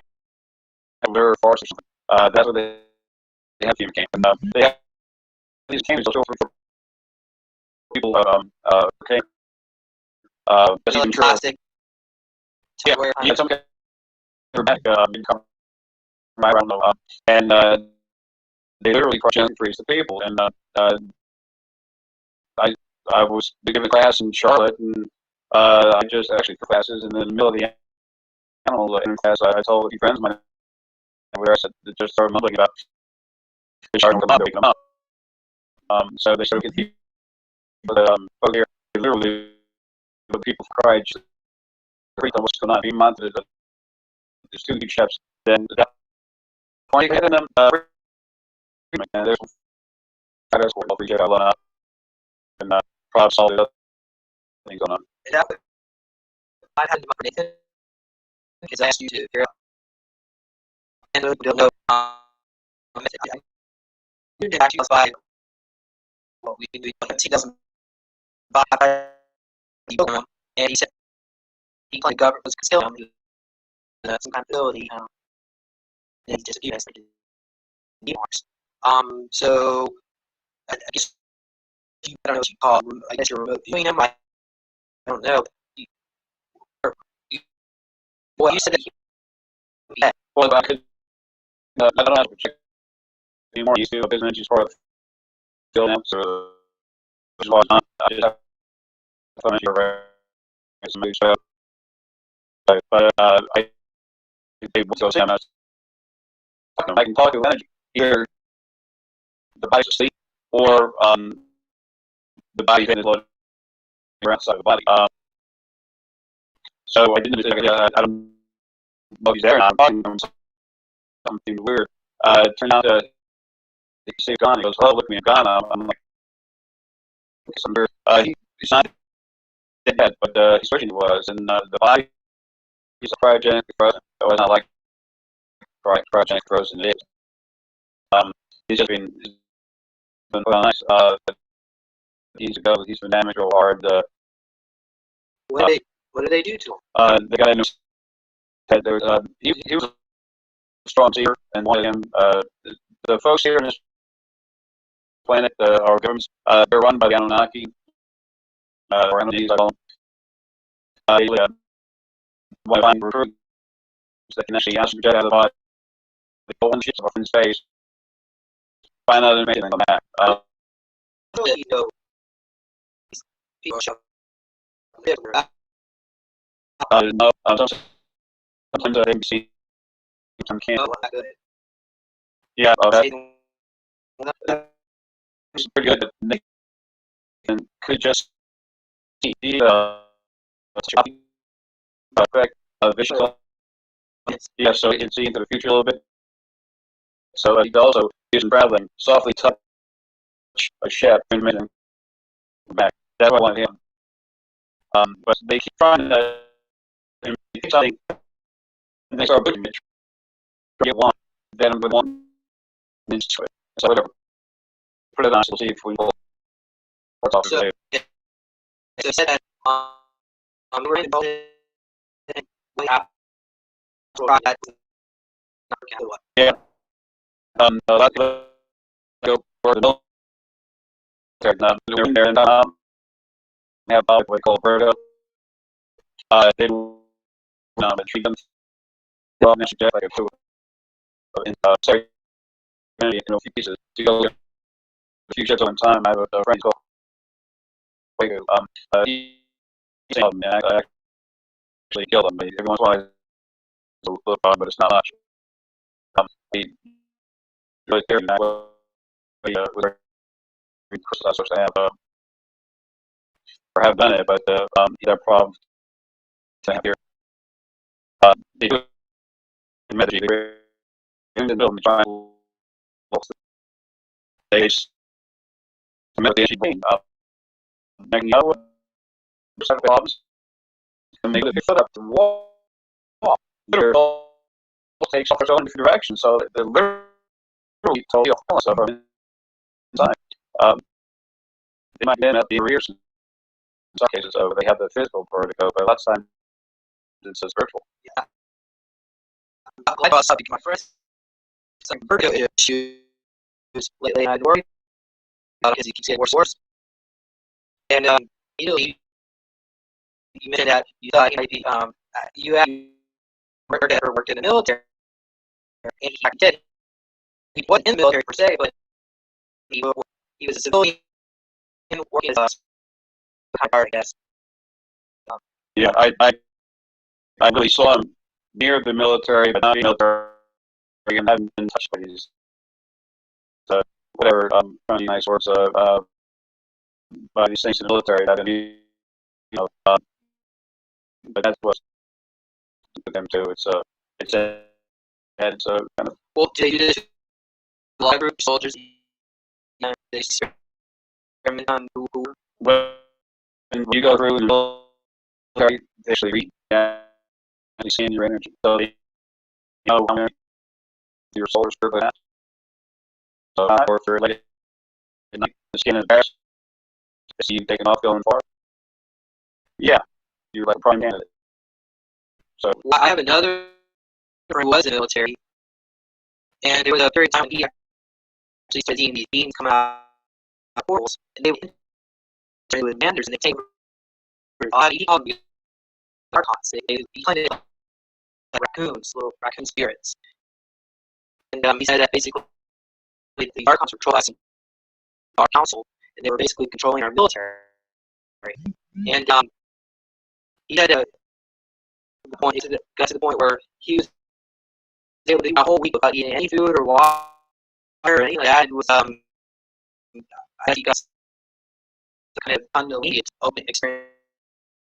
Speaker 2: forest or something. That's where they have FEMA camp. And they have these camps for people. Okay. That's even
Speaker 1: plastic.
Speaker 2: Yeah, some kind of back come right around and they literally freeze the people. And I was giving a class in Charlotte, and I just actually for classes, and in the middle of the animal in class, I told a few friends of mine where I said they just started mumbling about they started waking them up. So they started getting people over here. They literally, the people cried, what's going on? He mounted there's 2 huge ships. Then at that point, he hit them. And there's one escort, all 3 ships got blown up, and probably all the other things going on.
Speaker 1: Is that what I had to do, Nathan? Because I asked you to figure out. And those who don't know, you did actually buy what we 2005 program, and he said he claimed the government was concealing him some kind of ability, and he disappeared as demoms. So I guess I don't know what you call it. I guess you're remote viewing him. I don't know. Well, you said that he.
Speaker 2: Well, I could. I don't have to check anymore. I used to. Business is part of field now, so I just have fun here. Some moves, but I so Sam, I can talk to energy. Either the body's asleep, or the body's been loaded outside the body. So I didn't. I don't know if he's there. I'm talking to him. Something weird. It turned out that he said gone. He goes, "Oh, look at me, I'm gone." I'm like, he's not dead, but he's wishing he was, and the body is cryogenically frozen. So it's not like cryogenic frozen. It is. He's just been put on ice. He's been damaged real hard.
Speaker 1: What did they do to him?
Speaker 2: The guy in his head, there was he was a strong seer, and wanted him. The folks here on this planet, our governments, they're run by the Anunnaki, or entities, I call them. They want to find recruits that can actually ask jet out of the body, they go on ships off in space, find out information, and come back.
Speaker 1: Really, these people show live where
Speaker 2: No, sometimes they see, some can't.
Speaker 1: I'm not good
Speaker 2: Yeah,
Speaker 1: at
Speaker 2: that's pretty good. They could just see effect visual. Yeah, so he can see into the future a little bit. So he could also use some traveling, softly touch a ship and mission back. That's what I want him. But they keep trying to keep something. And they start pushing it. Get one, then with one, then switch. So whatever. Put it on. We'll see if we will. What's off
Speaker 1: so,
Speaker 2: the
Speaker 1: yeah. So I said that we're in the way out.
Speaker 2: Yeah. A lot of people go for the military. They're in there and have what we call Verdo. They treat them well, just like a two. Sorry, a few pieces to go a few ships on time. I have a friend called Wago. He's man, I actually killed him. Every once in a while, it's a little fun, but it's not much. He really cared that way. Was very not supposed to have or have done it, but he had a problem to have here. They do in Medellin. They were in the middle of the trial. They submitted the ancient queen. Making out with the problems, and they lift their foot up the wall. Literally takes off its own different direction. So they literally totally off stuff inside. They might end up being rears in some cases, so they have the physical part to go, but lots of times it's a spiritual.
Speaker 1: Yeah. I brought something my first some vertigo issues lately, and I'd worried about it because he keeps getting worse. And you mentioned that you thought he might be you had worked in the military, and he did. He wasn't in the military per se, but he was a civilian working as a guard, I guess.
Speaker 2: Yeah, I really saw him near the military, but not in the military, and haven't been touched by these whatever funny nice words by these things in the military. That but that's what's with them too. It's a kind of.
Speaker 1: Well, did you just a lot of group soldiers? They experiment on who.
Speaker 2: When you go through the military, they actually read and see your energy. So they know how many your solar spirit has. So or if you're late at night, the skin is embarrassed, they see you taking off going far. Yeah, you're like a prime candidate. So
Speaker 1: I have another friend who was in the military, and there was a period of time when he actually started seeing these beams come out of portals, and they were with manders, and they take he called them archons. They planted like raccoons, little raccoon spirits, and he said that basically the archons were controlling our council, and they were basically controlling our military. And he had got to the point where he was able to eat a whole week without eating any food or water or anything like that. It was he got kind of immediate open experience,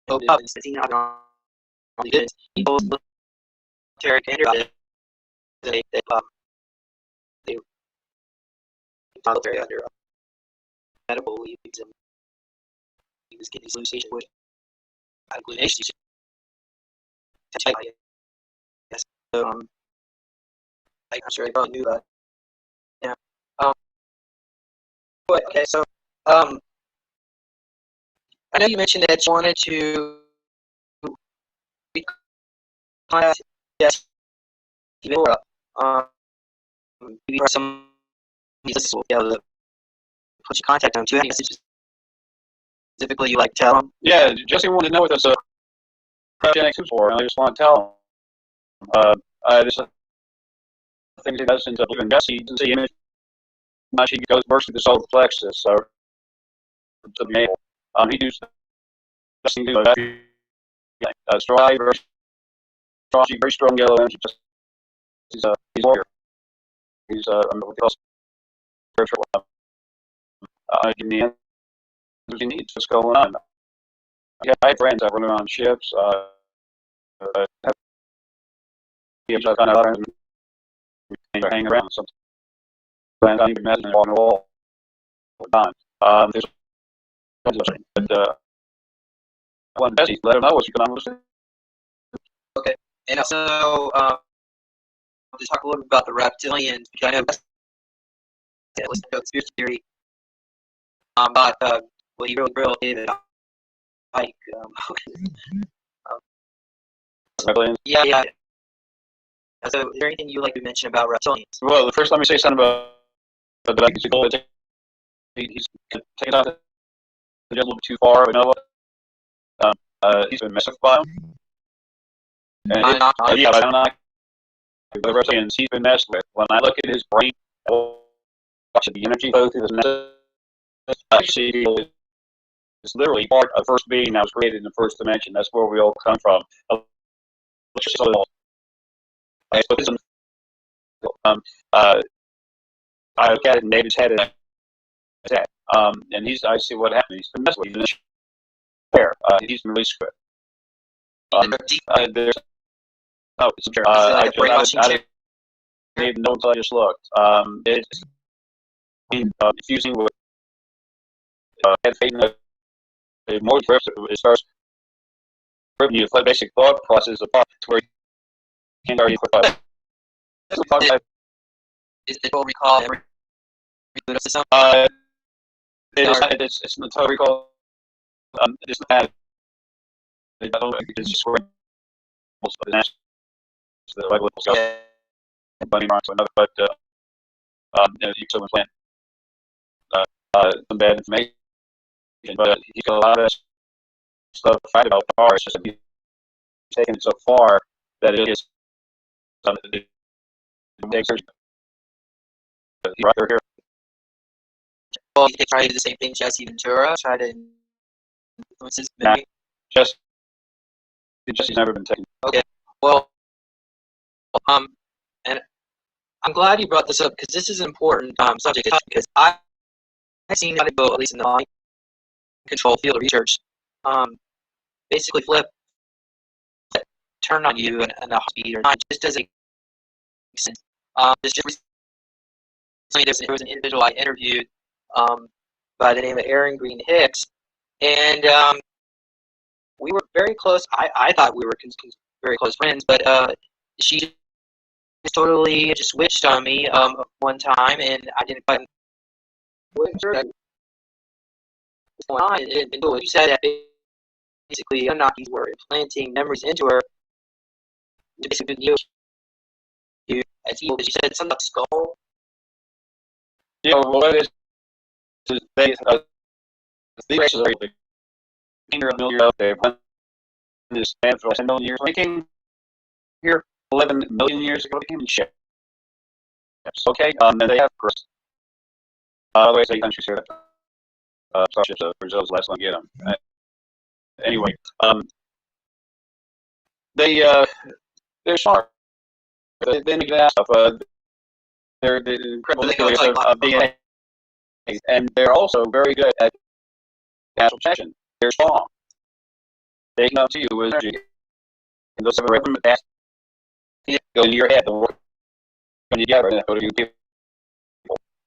Speaker 1: open up and seeing how all these goods. He told the military commander about it. They military under medical leave, and he was getting these hallucinations, which hallucinations. Yes. So, I'm sure they probably knew that. Yeah. But okay, so I know you mentioned that you wanted to contact yes, maybe some will be able to put your contact on. Do you have any messages specifically you like to tell them?
Speaker 2: Yeah, Jesse wanted to know what this cryogenic suit's for, and I just want to tell him. This thing he does into believing Jesse doesn't see image much. He works with the solar plexus, to the navel. He does this thing to strong, very strong yellow energy. He's a warrior. He's what they call spiritual. Give me answers he needs. What's going on? I have friends that run around ships. Have kind of friends and hang around. Sometimes I even imagine on the wall all the time. There's but I want Bessie to let her know what's going on with this.
Speaker 1: Okay, and also to talk a little bit about the reptilians, because I know yeah, listen to conspiracy theory about well, you really David like
Speaker 2: Reptilians.
Speaker 1: yeah. So, is there anything you like to mention about reptilians?
Speaker 2: Well, first let me say something about the he's going to he's taken out a little bit too far. But no, he's been messed by him. And yeah, I don't like the reptilians he's been messed with. When I look at his brain, I watch the energy flow through his I see it's literally part of the first being that was created in the first dimension. That's where we all come from. I look at it, and David's head is that. And I see what happened. He's been messed with. He's in a chair. He's been released with. There's it's a chair. I didn't even know until I just looked. It's fusing with head fading more drift. It starts driven you the basic thought process apart to where you can't already put
Speaker 1: Is it total recall every system?
Speaker 2: It's the total recall. It's not. It's just where most of the regular stuff. Bunny marks or another, but you still implant some bad information. But he's got a lot of stuff to fight about power. It's just that he's taken it so far that it is takes surgery. Right here.
Speaker 1: Well, he tried to do the same thing Jesse Ventura tried to influence his movie.
Speaker 2: Jesse's never been taken.
Speaker 1: Okay, well, and I'm glad you brought this up because this is an important subject because I've seen how to go, at least in the mind control field of research, basically turn on you and a speed or not. It just doesn't make sense. Just recently there was an individual I interviewed by the name of Aaron Green Hicks, and we were very close. I thought we were very close friends, but she just totally just switched on me one time, and I didn't quite what's going on. And you said that basically Anunnakis were implanting memories into her to basically deal with you as evil. She said something about skull.
Speaker 2: Yeah, well, it is. These races are the king of million out there. This man for 10 million years. When he came here 11 million years ago, they came in ships. Okay, and they have course. By the way, 8 countries here. Starships, Brazil's the last one to get them. Anyway, they're smart. They make that stuff. They're incredible manipulators of DNA, and they're also very good at astral projection. They're strong. They come to you with energy, and those have a rhythm that go into your head. They'll work together, and go to you people.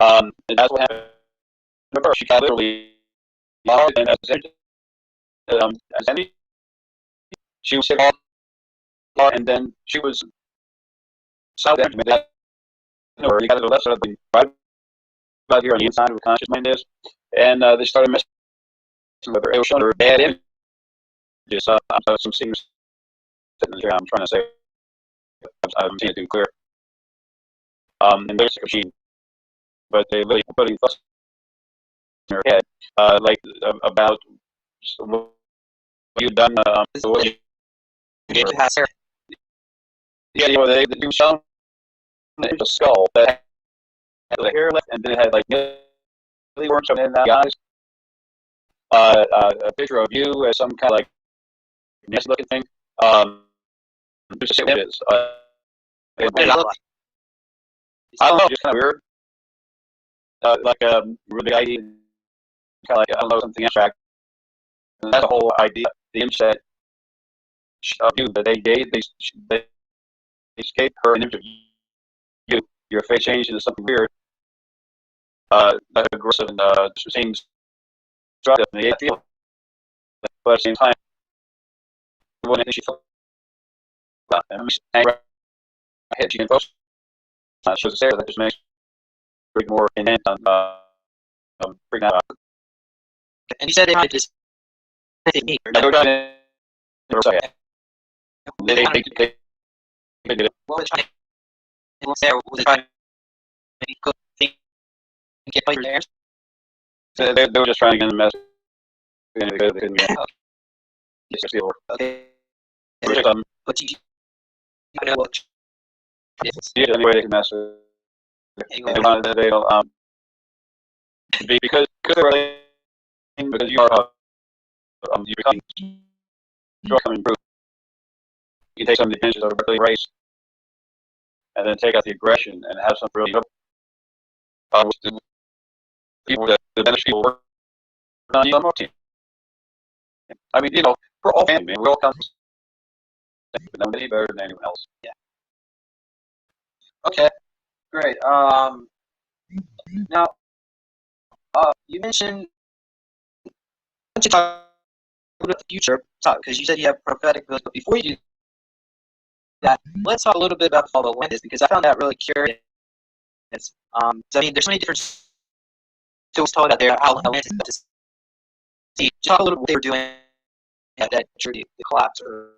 Speaker 2: And that's what happened to her. She got literally and as any, she was hit off, and then she was south energy. You got to the left side of the right about here on the inside of the conscious mind is, and they started messing with her. It was showing her bad images. Some scenes sitting here. I'm trying to say, I'm seeing it too clear. and there's a machine, but they really putting thoughts in your head, like about what you've done. What you
Speaker 1: Did you have hair?
Speaker 2: yeah, they do shown a skull that had the hair left, and then it had like really worms in the eyes. A picture of you as some kind of like nasty looking thing. Just what it is.
Speaker 1: What did it look like?
Speaker 2: I don't know, just kind of weird. Like the idea, kind of like I don't know, something abstract. And that's the whole idea. The image that of you that they gave, they gave her an image of you. Your face changed into something weird, aggressive, and seems destructive. And they feel, but at the same time, it wasn't anything she felt about. And I'm just hanging around my head. She can post. Shows a Sarah that just makes it more intent on freaking out.
Speaker 1: And you said they might just me.
Speaker 2: I don't never say it. They did it.
Speaker 1: What was trying to say? Was it trying to go think and get players there?
Speaker 2: So they were just trying to get the message. They couldn't get it.
Speaker 1: Okay.
Speaker 2: But
Speaker 1: you know what?
Speaker 2: yeah, anyway they can mess with it. They don't because they were because you are you become shortcoming proof. You take some of the advantages of a really race and then take out the aggression and have some really people that the better people work on you on more team. I mean, we're all family, man. We all come from but nobody better than anyone else.
Speaker 1: Yeah. Okay. Great. Now, you mentioned to talk about the future, because you said you have prophetic abilities, but before you do that, let's talk a little bit about all Atlantis, because I found that really curious. So, I mean, there's so many different stories told out there how Atlantis got to see. Talk a little bit what they were doing at that triggered the collapse or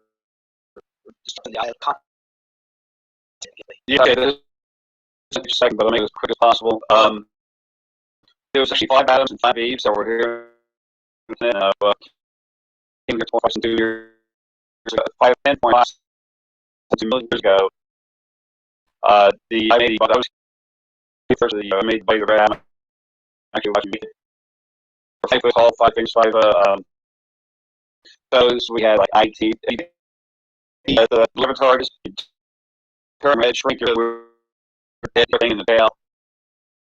Speaker 1: destruction of the eye of the continent.
Speaker 2: Yeah, okay, this is a second, but I'll make it as quick as possible. There was actually 5 Adams and 5 Eves that were here. Came here 2 years ago, 10.2 million years ago. I was first of the made by the Red Adam. Actually, watching me. 5 foot tall, 5 things, 5 those we had like IT, the laboratories, pyramid, shrink your dead thing in the tail.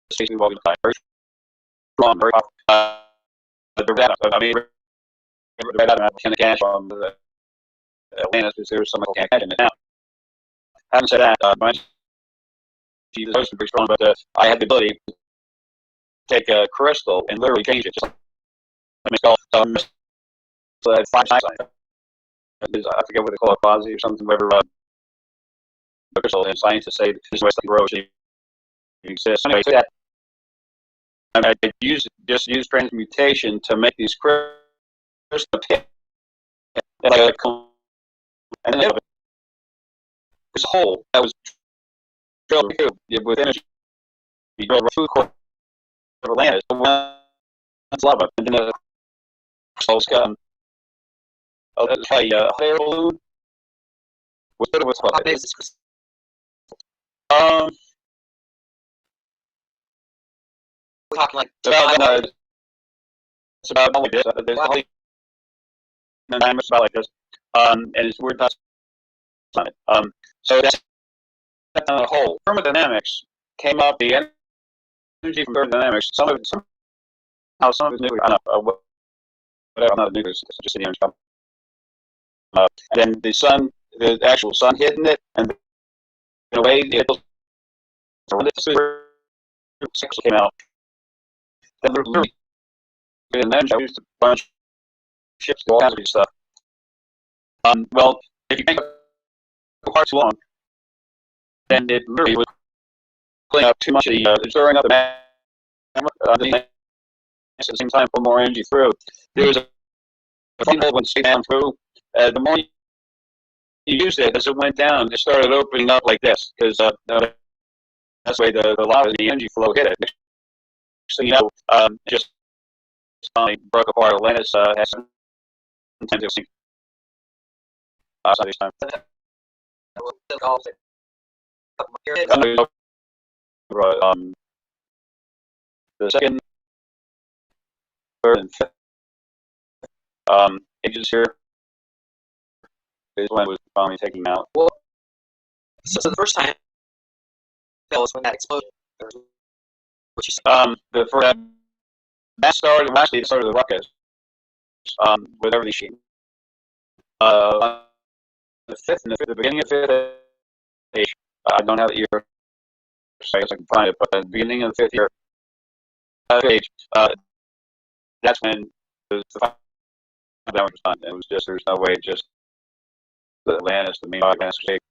Speaker 2: Basically, what we look like. Very strong, very powerful. The Red Adam, I mean, the Red Adam had 10 cash on the Atlantis because there was so much cash in it now. Having said that, my she was very strong, but I had the ability to take a crystal and literally change it. Just like it's called, so I had 5 sides on it. I forget what they call it, quasi or something, whatever. The crystal, and scientists say this is why something grows, it exists. Anyway, so that, I just use transmutation to make these crystals appear. And then this hole that was drilled with energy, you drilled through the core of Atlantis, it's lava, and then the crystals come. Oh, that's probably a hot air balloon.
Speaker 1: How big is this crystal? We're talking like
Speaker 2: it's about like this. There's only diameter about like this, and it's weird touch on it. So that's a whole. Thermodynamics came up. The energy from thermodynamics. Some of it is nuclear. I don't know. Whatever. I'm not a nuclear. It's just the energy. And then the actual sun hitting it, and in a way, it when the super came out. Then literally, and then I used a bunch of ships, all kinds of stuff. Well, if you make it apart too long, then it literally was pulling up too much of the, stirring up the magma at the same time, pull more energy through. There was a funny hole went straight down through. The more you used it, as it went down, it started opening up like this, because That's the way the lava and the energy flow hit it. So you know, just finally broke apart. Atlantis has 7 times outside this time. The second, third, and fifth ages here is when it was finally taken out.
Speaker 1: Well, so the first time fell was when that explosion. What you said.
Speaker 2: The first that started actually it started the ruckus with everything sheet. The beginning of fifth age. I don't have the year, so I guess I can find it. But the beginning of the fifth year age, that's when the damage was done. It was just there's no way just the Atlantis, the main Atlantis shape,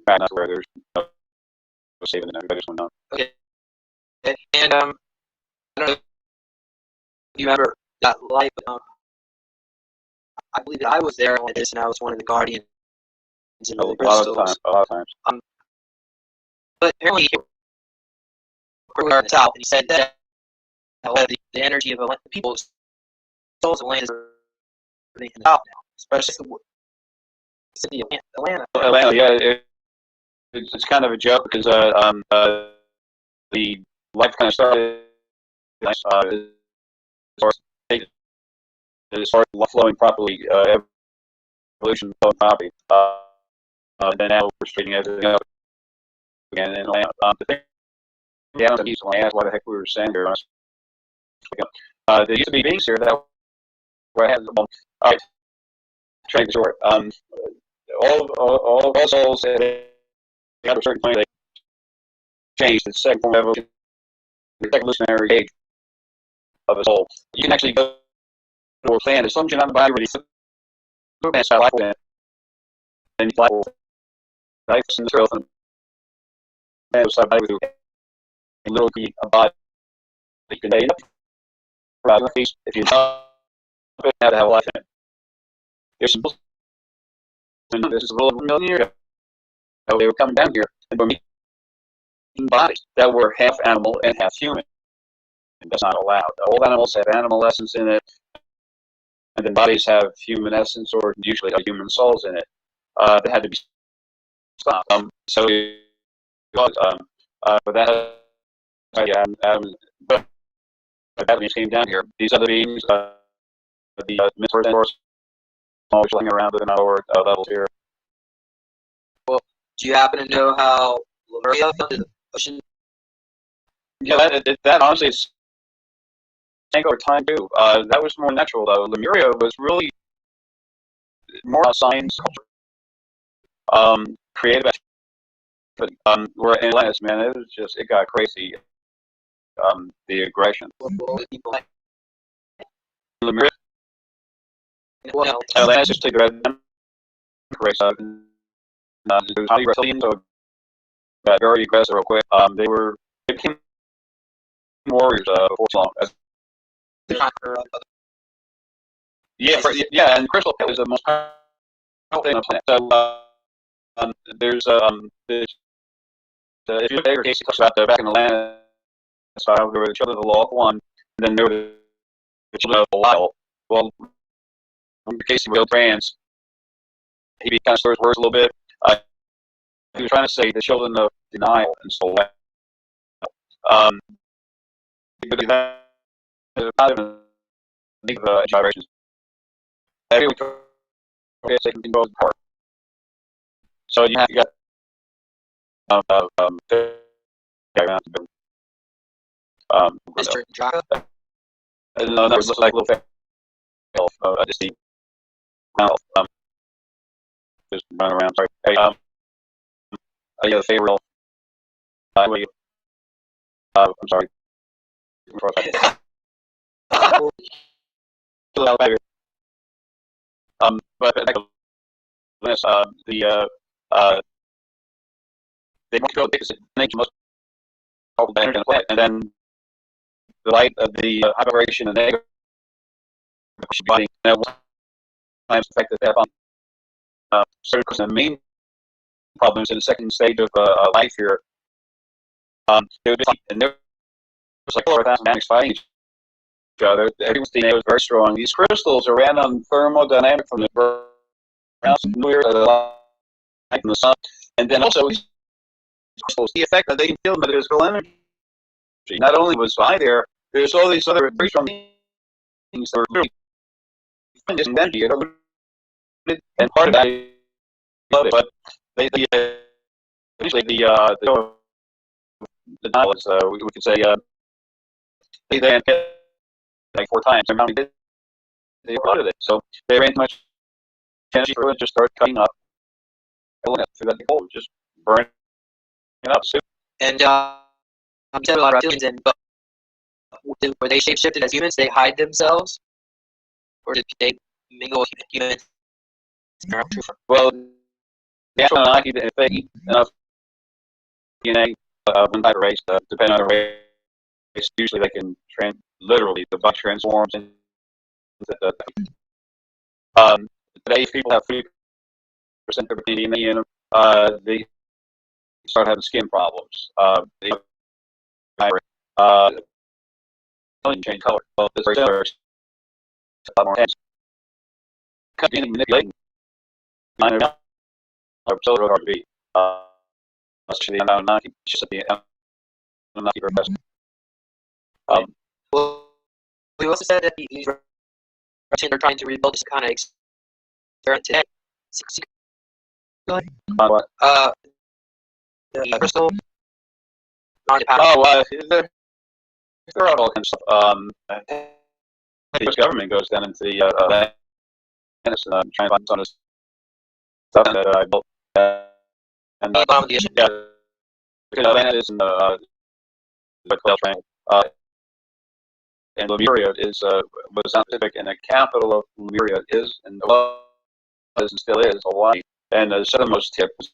Speaker 2: back to where there's no saving it. Everybody just went on.
Speaker 1: Okay. And I don't know if you ever got light, but I believe that I was there on this, and I was one of the guardians in the crystals.
Speaker 2: A lot of times.
Speaker 1: But apparently, we were in the south, and he said that the energy of the people's souls of land is in the south now, especially the city of Atlanta.
Speaker 2: Atlanta, yeah, it's kind of a joke because the life kind of started as far as flowing properly, evolution flowing properly. Then now we're straightening everything up again in Atlanta. The thing, yeah, I used to ask why the heck we were saying here. There used to be beings here that were had. All right, trying to short. All souls that have a certain point, they changed. The second form of evolution, the evolutionary age of a soul. You can actually go to a planet. There's something on the body where you put life in, and life in this earth, and man was body with a little key about you can end up if you know how to have life in it. There's some this is a little million years ago. They were coming down here and were making bodies that were half animal and half human. And that's not allowed. All animals have animal essence in it, and then bodies have human essence or usually human souls in it. That had to be stopped. But that but that beings came down here. These other beings, the mentors and always hanging around with our levels here.
Speaker 1: Well, do you happen to know how Lemuria fell into the ocean?
Speaker 2: Yeah, that honestly is sank over time too. That was more natural though. Lemuria was really more science culture, creative. Where in Atlantis, man, it got crazy. The aggression. Lemuria.
Speaker 1: Well,
Speaker 2: Atlantis just took the red race out. There's highly reptilians, so got very aggressive real quick. They became warriors before too long. Yeah, and Crystal is the most powerful thing on the planet. So if you look at your case, he talks about back in the land style, there were the children of the law of one, and then there were the children of Belial. Well, in the case of Will Brands, he kind of slurs words a little bit. He was trying to say the children of denial and soul. Because that is not even negative gyrations. Everyone can go apart. So you have to get around to build.
Speaker 1: Mr. Jaka?
Speaker 2: No, that was like a little fail. Just the just run around. Sorry. Hey, yeah, the favorite. I'm sorry. But this, they want to go because it makes the most powerful energy on the planet, and then the light of the high vibration and negative body that will times affect that certain the main problems in the second stage of life here It would be like, and there was like 4,000 dynamics fighting each other. Everyone's DNA was very strong. These crystals are random thermodynamic from the ground, nuclear, the light from the sun, and then also these crystals, the effect that they can feel metaphysical energy. Not only was I there, there's all these other very strong things that were really energy, and part of that is love it, but they eventually the denial is we could say they had like 4 times and how many did they flooded it, so they ran too much energy through it, just started cutting up through that hole, just burning it up. So,
Speaker 1: And you said a lot of reptilians, but were they shapeshifted as humans? They hide themselves, or did they mingle with humans?
Speaker 2: well, the actual Anunnaki, if they eat enough DNA, one type of race, depending on the race, usually they can literally the body transforms into the. Today, people have 30% of their DNA in them. They start having skin problems. They change color. Well, this very similar. A lot more intense. Continuing manipulating. Minor so hard to be. Especially the Anunnaki. Just the Anunnaki are best.
Speaker 1: Well, we also said that these reptilians are trying to rebuild this kind of experiment today.
Speaker 2: What?
Speaker 1: The crystal.
Speaker 2: They're out all kinds of stuff. The U.S. government goes down into the Atlantis and trying to find some of this stuff that I built. And yeah, because Atlantis and the Triangle. And Lemuria was scientific, and the capital of Lemuria is and still is Hawaii, and the southernmost tip is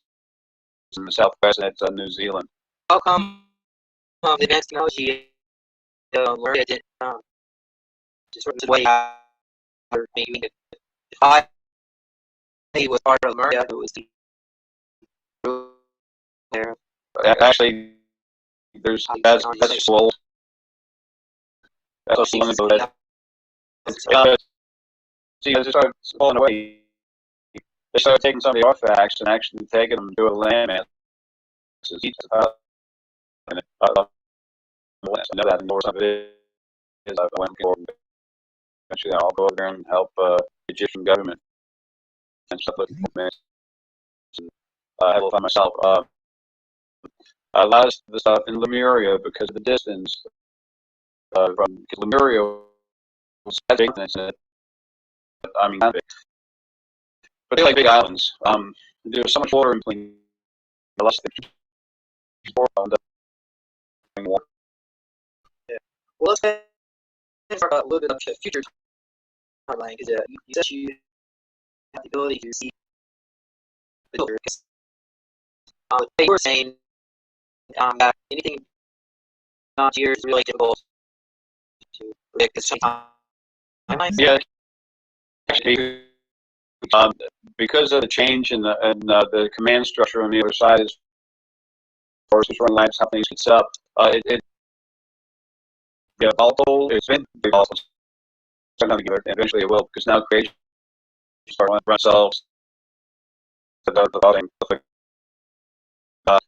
Speaker 2: in the southwest, and it's New Zealand.
Speaker 1: How come the advanced technology Lemuria didn't just sort of way maybe if I was part of Lemuria, it was there.
Speaker 2: Actually, that's just old. That's long ago. See, they started falling away. They started taking some of the artifacts and actually taking them to a landmass. I know that, and more of it is I went for. Eventually, I'll go over there and help the Egyptian government and stuff looking for me. I had to find myself. A lot of the stuff in Lemuria because of the distance from Lemuria was big, I mean, not big. But they like big islands. There was so much water in between the less than water.
Speaker 1: Yeah. Well, let's talk about a little bit of the future timeline because you said you have the ability to see the future. They were saying that anything not here is really difficult to predict at some timeline.
Speaker 2: Yeah, actually, because of the change in the command structure on the other side, as far as run lives, how things get set up, volatile. It's been very volatile. Together, and eventually it will, because now creation start to run themselves. The voting, thing the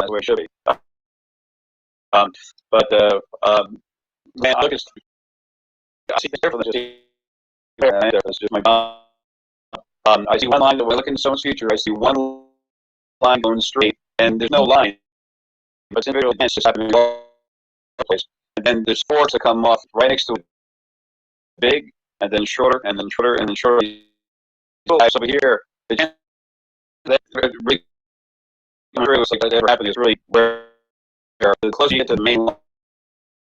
Speaker 2: way it should be. Man, I look at. I see different. It's just my. I see one line that we're looking at someone's future. I see one line going straight, and there's no line. But it's individual events just happening all over the place. And then there's forks that come off right next to it. Big, and then shorter, and then shorter, and then shorter. Over here, that really, like that ever happened is really where the closer you get to the main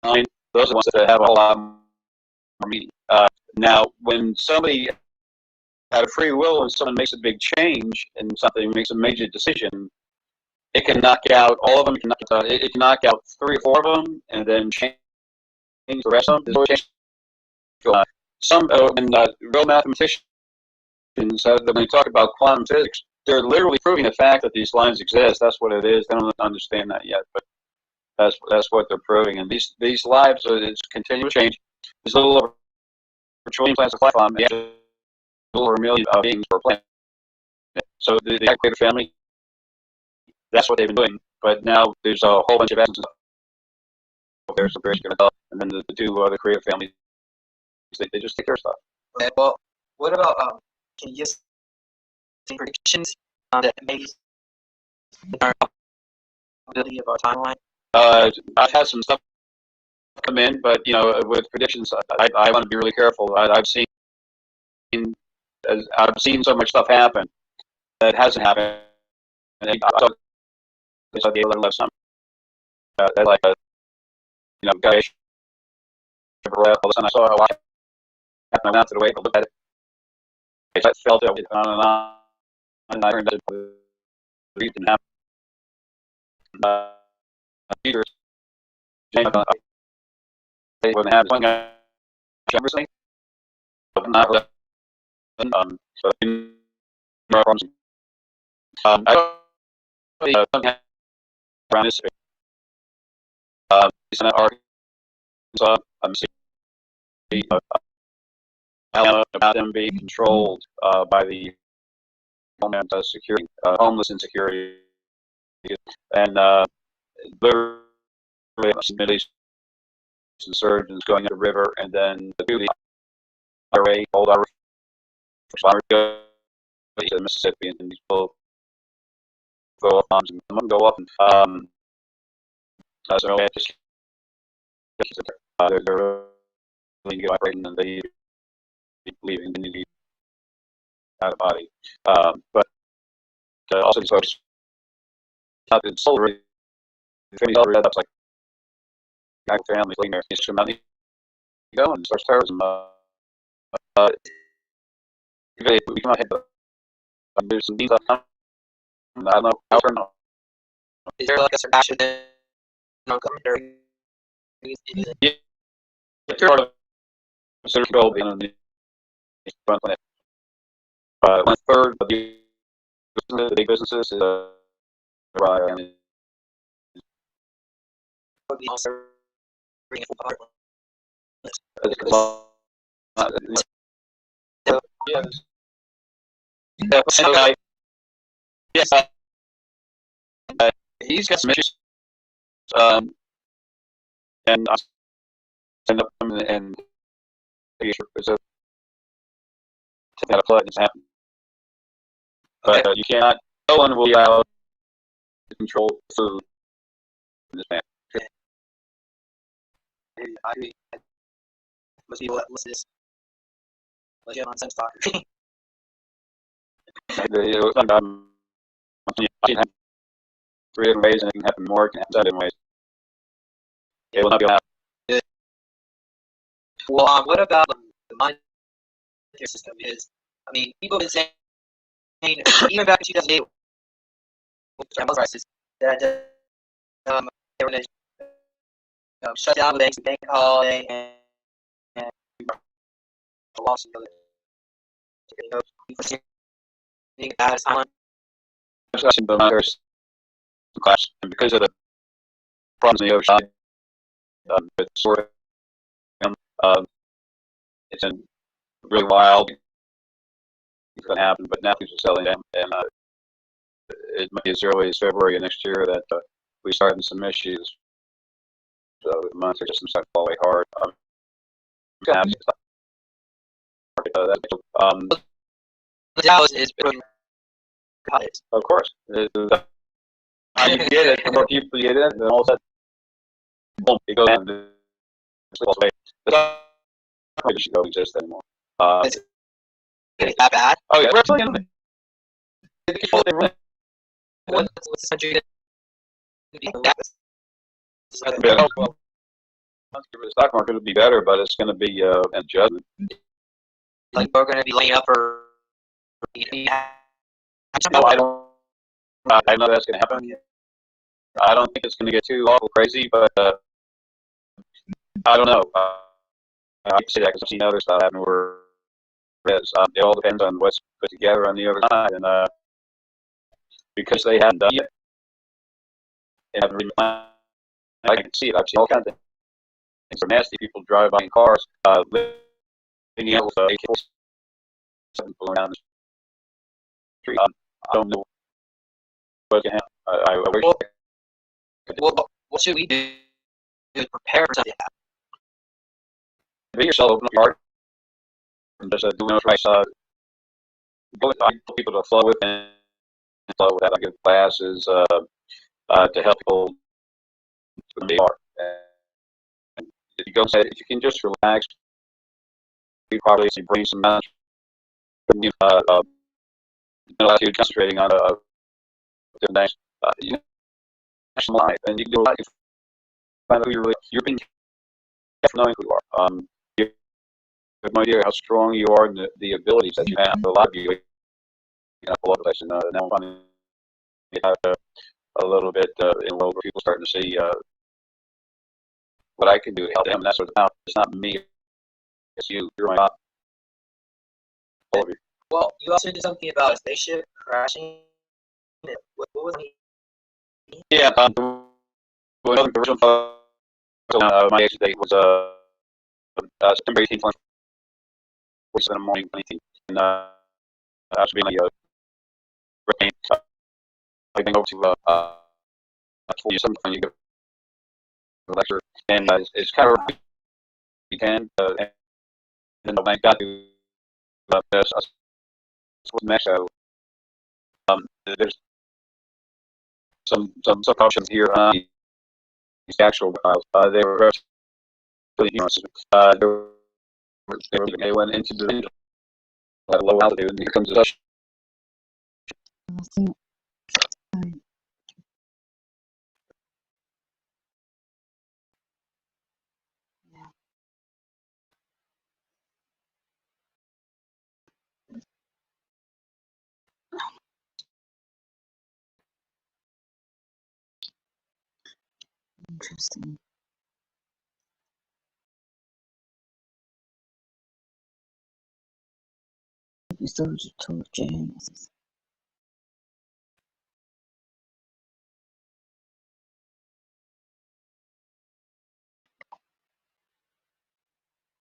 Speaker 2: line, those are the ones that have a whole lot more meaning. Now, when somebody out of free will, when someone makes a big change in something, makes a major decision, it can knock out all of them. It can knock out 3 or 4 of them, and then change the rest of them. There's always some when real mathematicians, when they talk about quantum physics, they're literally proving the fact that these lines exist. That's what it is. They don't understand that yet, but That's what they're proving. And these lives, it's continuous change. There's a little over a trillion planets of life on, and a little over a million beings per planet. So the activated family, that's what they've been doing. But now there's a whole bunch of essence there's the bridge going to develop, and then the two other creative families, they just take care of stuff.
Speaker 1: Okay, well, what about can you give some predictions that maybe our ability of our timeline?
Speaker 2: I've had some stuff come in, but with predictions, I want to be really careful. I've seen so much stuff happen that hasn't happened. And I saw the alien left some that like guy all of a sudden I saw a lot happened. I went out to the way to look at it. I felt it on and on, and I turned it didn't happen. Peter, James, they wouldn't have one guy Jefferson. Not so problems. I don't around this. It's not Arkansas. I'm seeing about them being controlled by the Homeland Security, homeless insecurity, and literally Middle East insurgents going up the river, and then the IRA, old IRA, go to Mississippi, and these people go off bombs, and some of them go up, and so just they're really good operating, and they believe in the out of body, but also these folks, it's solar. That's like families living there. It's money go and starts terrorism. We cannot hit there's some things I don't know how to know.
Speaker 1: Is there like a survival commentary?
Speaker 2: Yeah, part of control being the front planet. 1/3 of the big businesses is and
Speaker 1: Would be also bring it apart.
Speaker 2: Yes, he's got some issues, and I stand up and there's a flood that's happened. But you cannot. No one will be allowed to control food in this man.
Speaker 1: I must be what listen this legit nonsense talker.
Speaker 2: It can happen 3 different ways, and it can happen more. It can happen 7 different ways. It will not be allowed.
Speaker 1: Well, what about the monetary system? Is I mean, people have been saying even back in 2008, with the crisis, that they were going to shut down the banks, bank holiday, and lost the silent.
Speaker 2: The monetary class, and because of the problems in the other side, it's sort of it's a really wild. It's going to happen, but now things are settling down, and it might be as early as February of next year that we start having some issues. So the monetary system starts to fall away hard.
Speaker 1: The Dow is
Speaker 2: of course. The higher you get it, the more people you get it, then all of a sudden, boom, it goes down. The stock market don't exist anymore.
Speaker 1: Is it that bad?
Speaker 2: Oh yeah, we're absolutely.
Speaker 1: What's the country going to be?
Speaker 2: The stock market will be better, but it's going to be an adjustment.
Speaker 1: Like we're going to be laying up for.
Speaker 2: No, I don't. I know that's going to happen. I don't think it's going to get too awful crazy, but I don't know. I can say that because I've seen other stuff happen where it all depends on what's put together on the other side, and because they haven't done it, they haven't really planned And I can see it. I've seen all kinds of things. Are nasty. People drive by in cars, leaving animals, AK-47 around the street. I don't know what's going to happen. I wish.
Speaker 1: What should we do to prepare for something like that?
Speaker 2: Be yourself, open up your heart, and just do what's right. I tell people to flow with and flow with that. I give classes to help people who they are. And if you go say, if you can just relax, you probably bring some mental attitude, concentrating on different things. You can national life, and you can do a lot. You find out who you're being careful knowing who you are. You have no idea how strong you are and the abilities that you have. A lot of you up all over the place, and now I'm finding a little bit in a world where people starting to see what I can do to help them. And that's what it's about. It's not me, it's you. You're my God. All of you.
Speaker 1: Well, you also did something about a spaceship crashing. What was it?
Speaker 2: Yeah, the original my exit date was September 18th, 47 in the morning, 2018. And I was being hurricane. I've been over to when you give a lecture, and it's kind of you can, and then when I got to this, next, there's some cautions here on these actual files. They were really humorous. They went into the at low altitude, and here comes the dust.
Speaker 3: I think yeah, interesting. Episode of Talk James.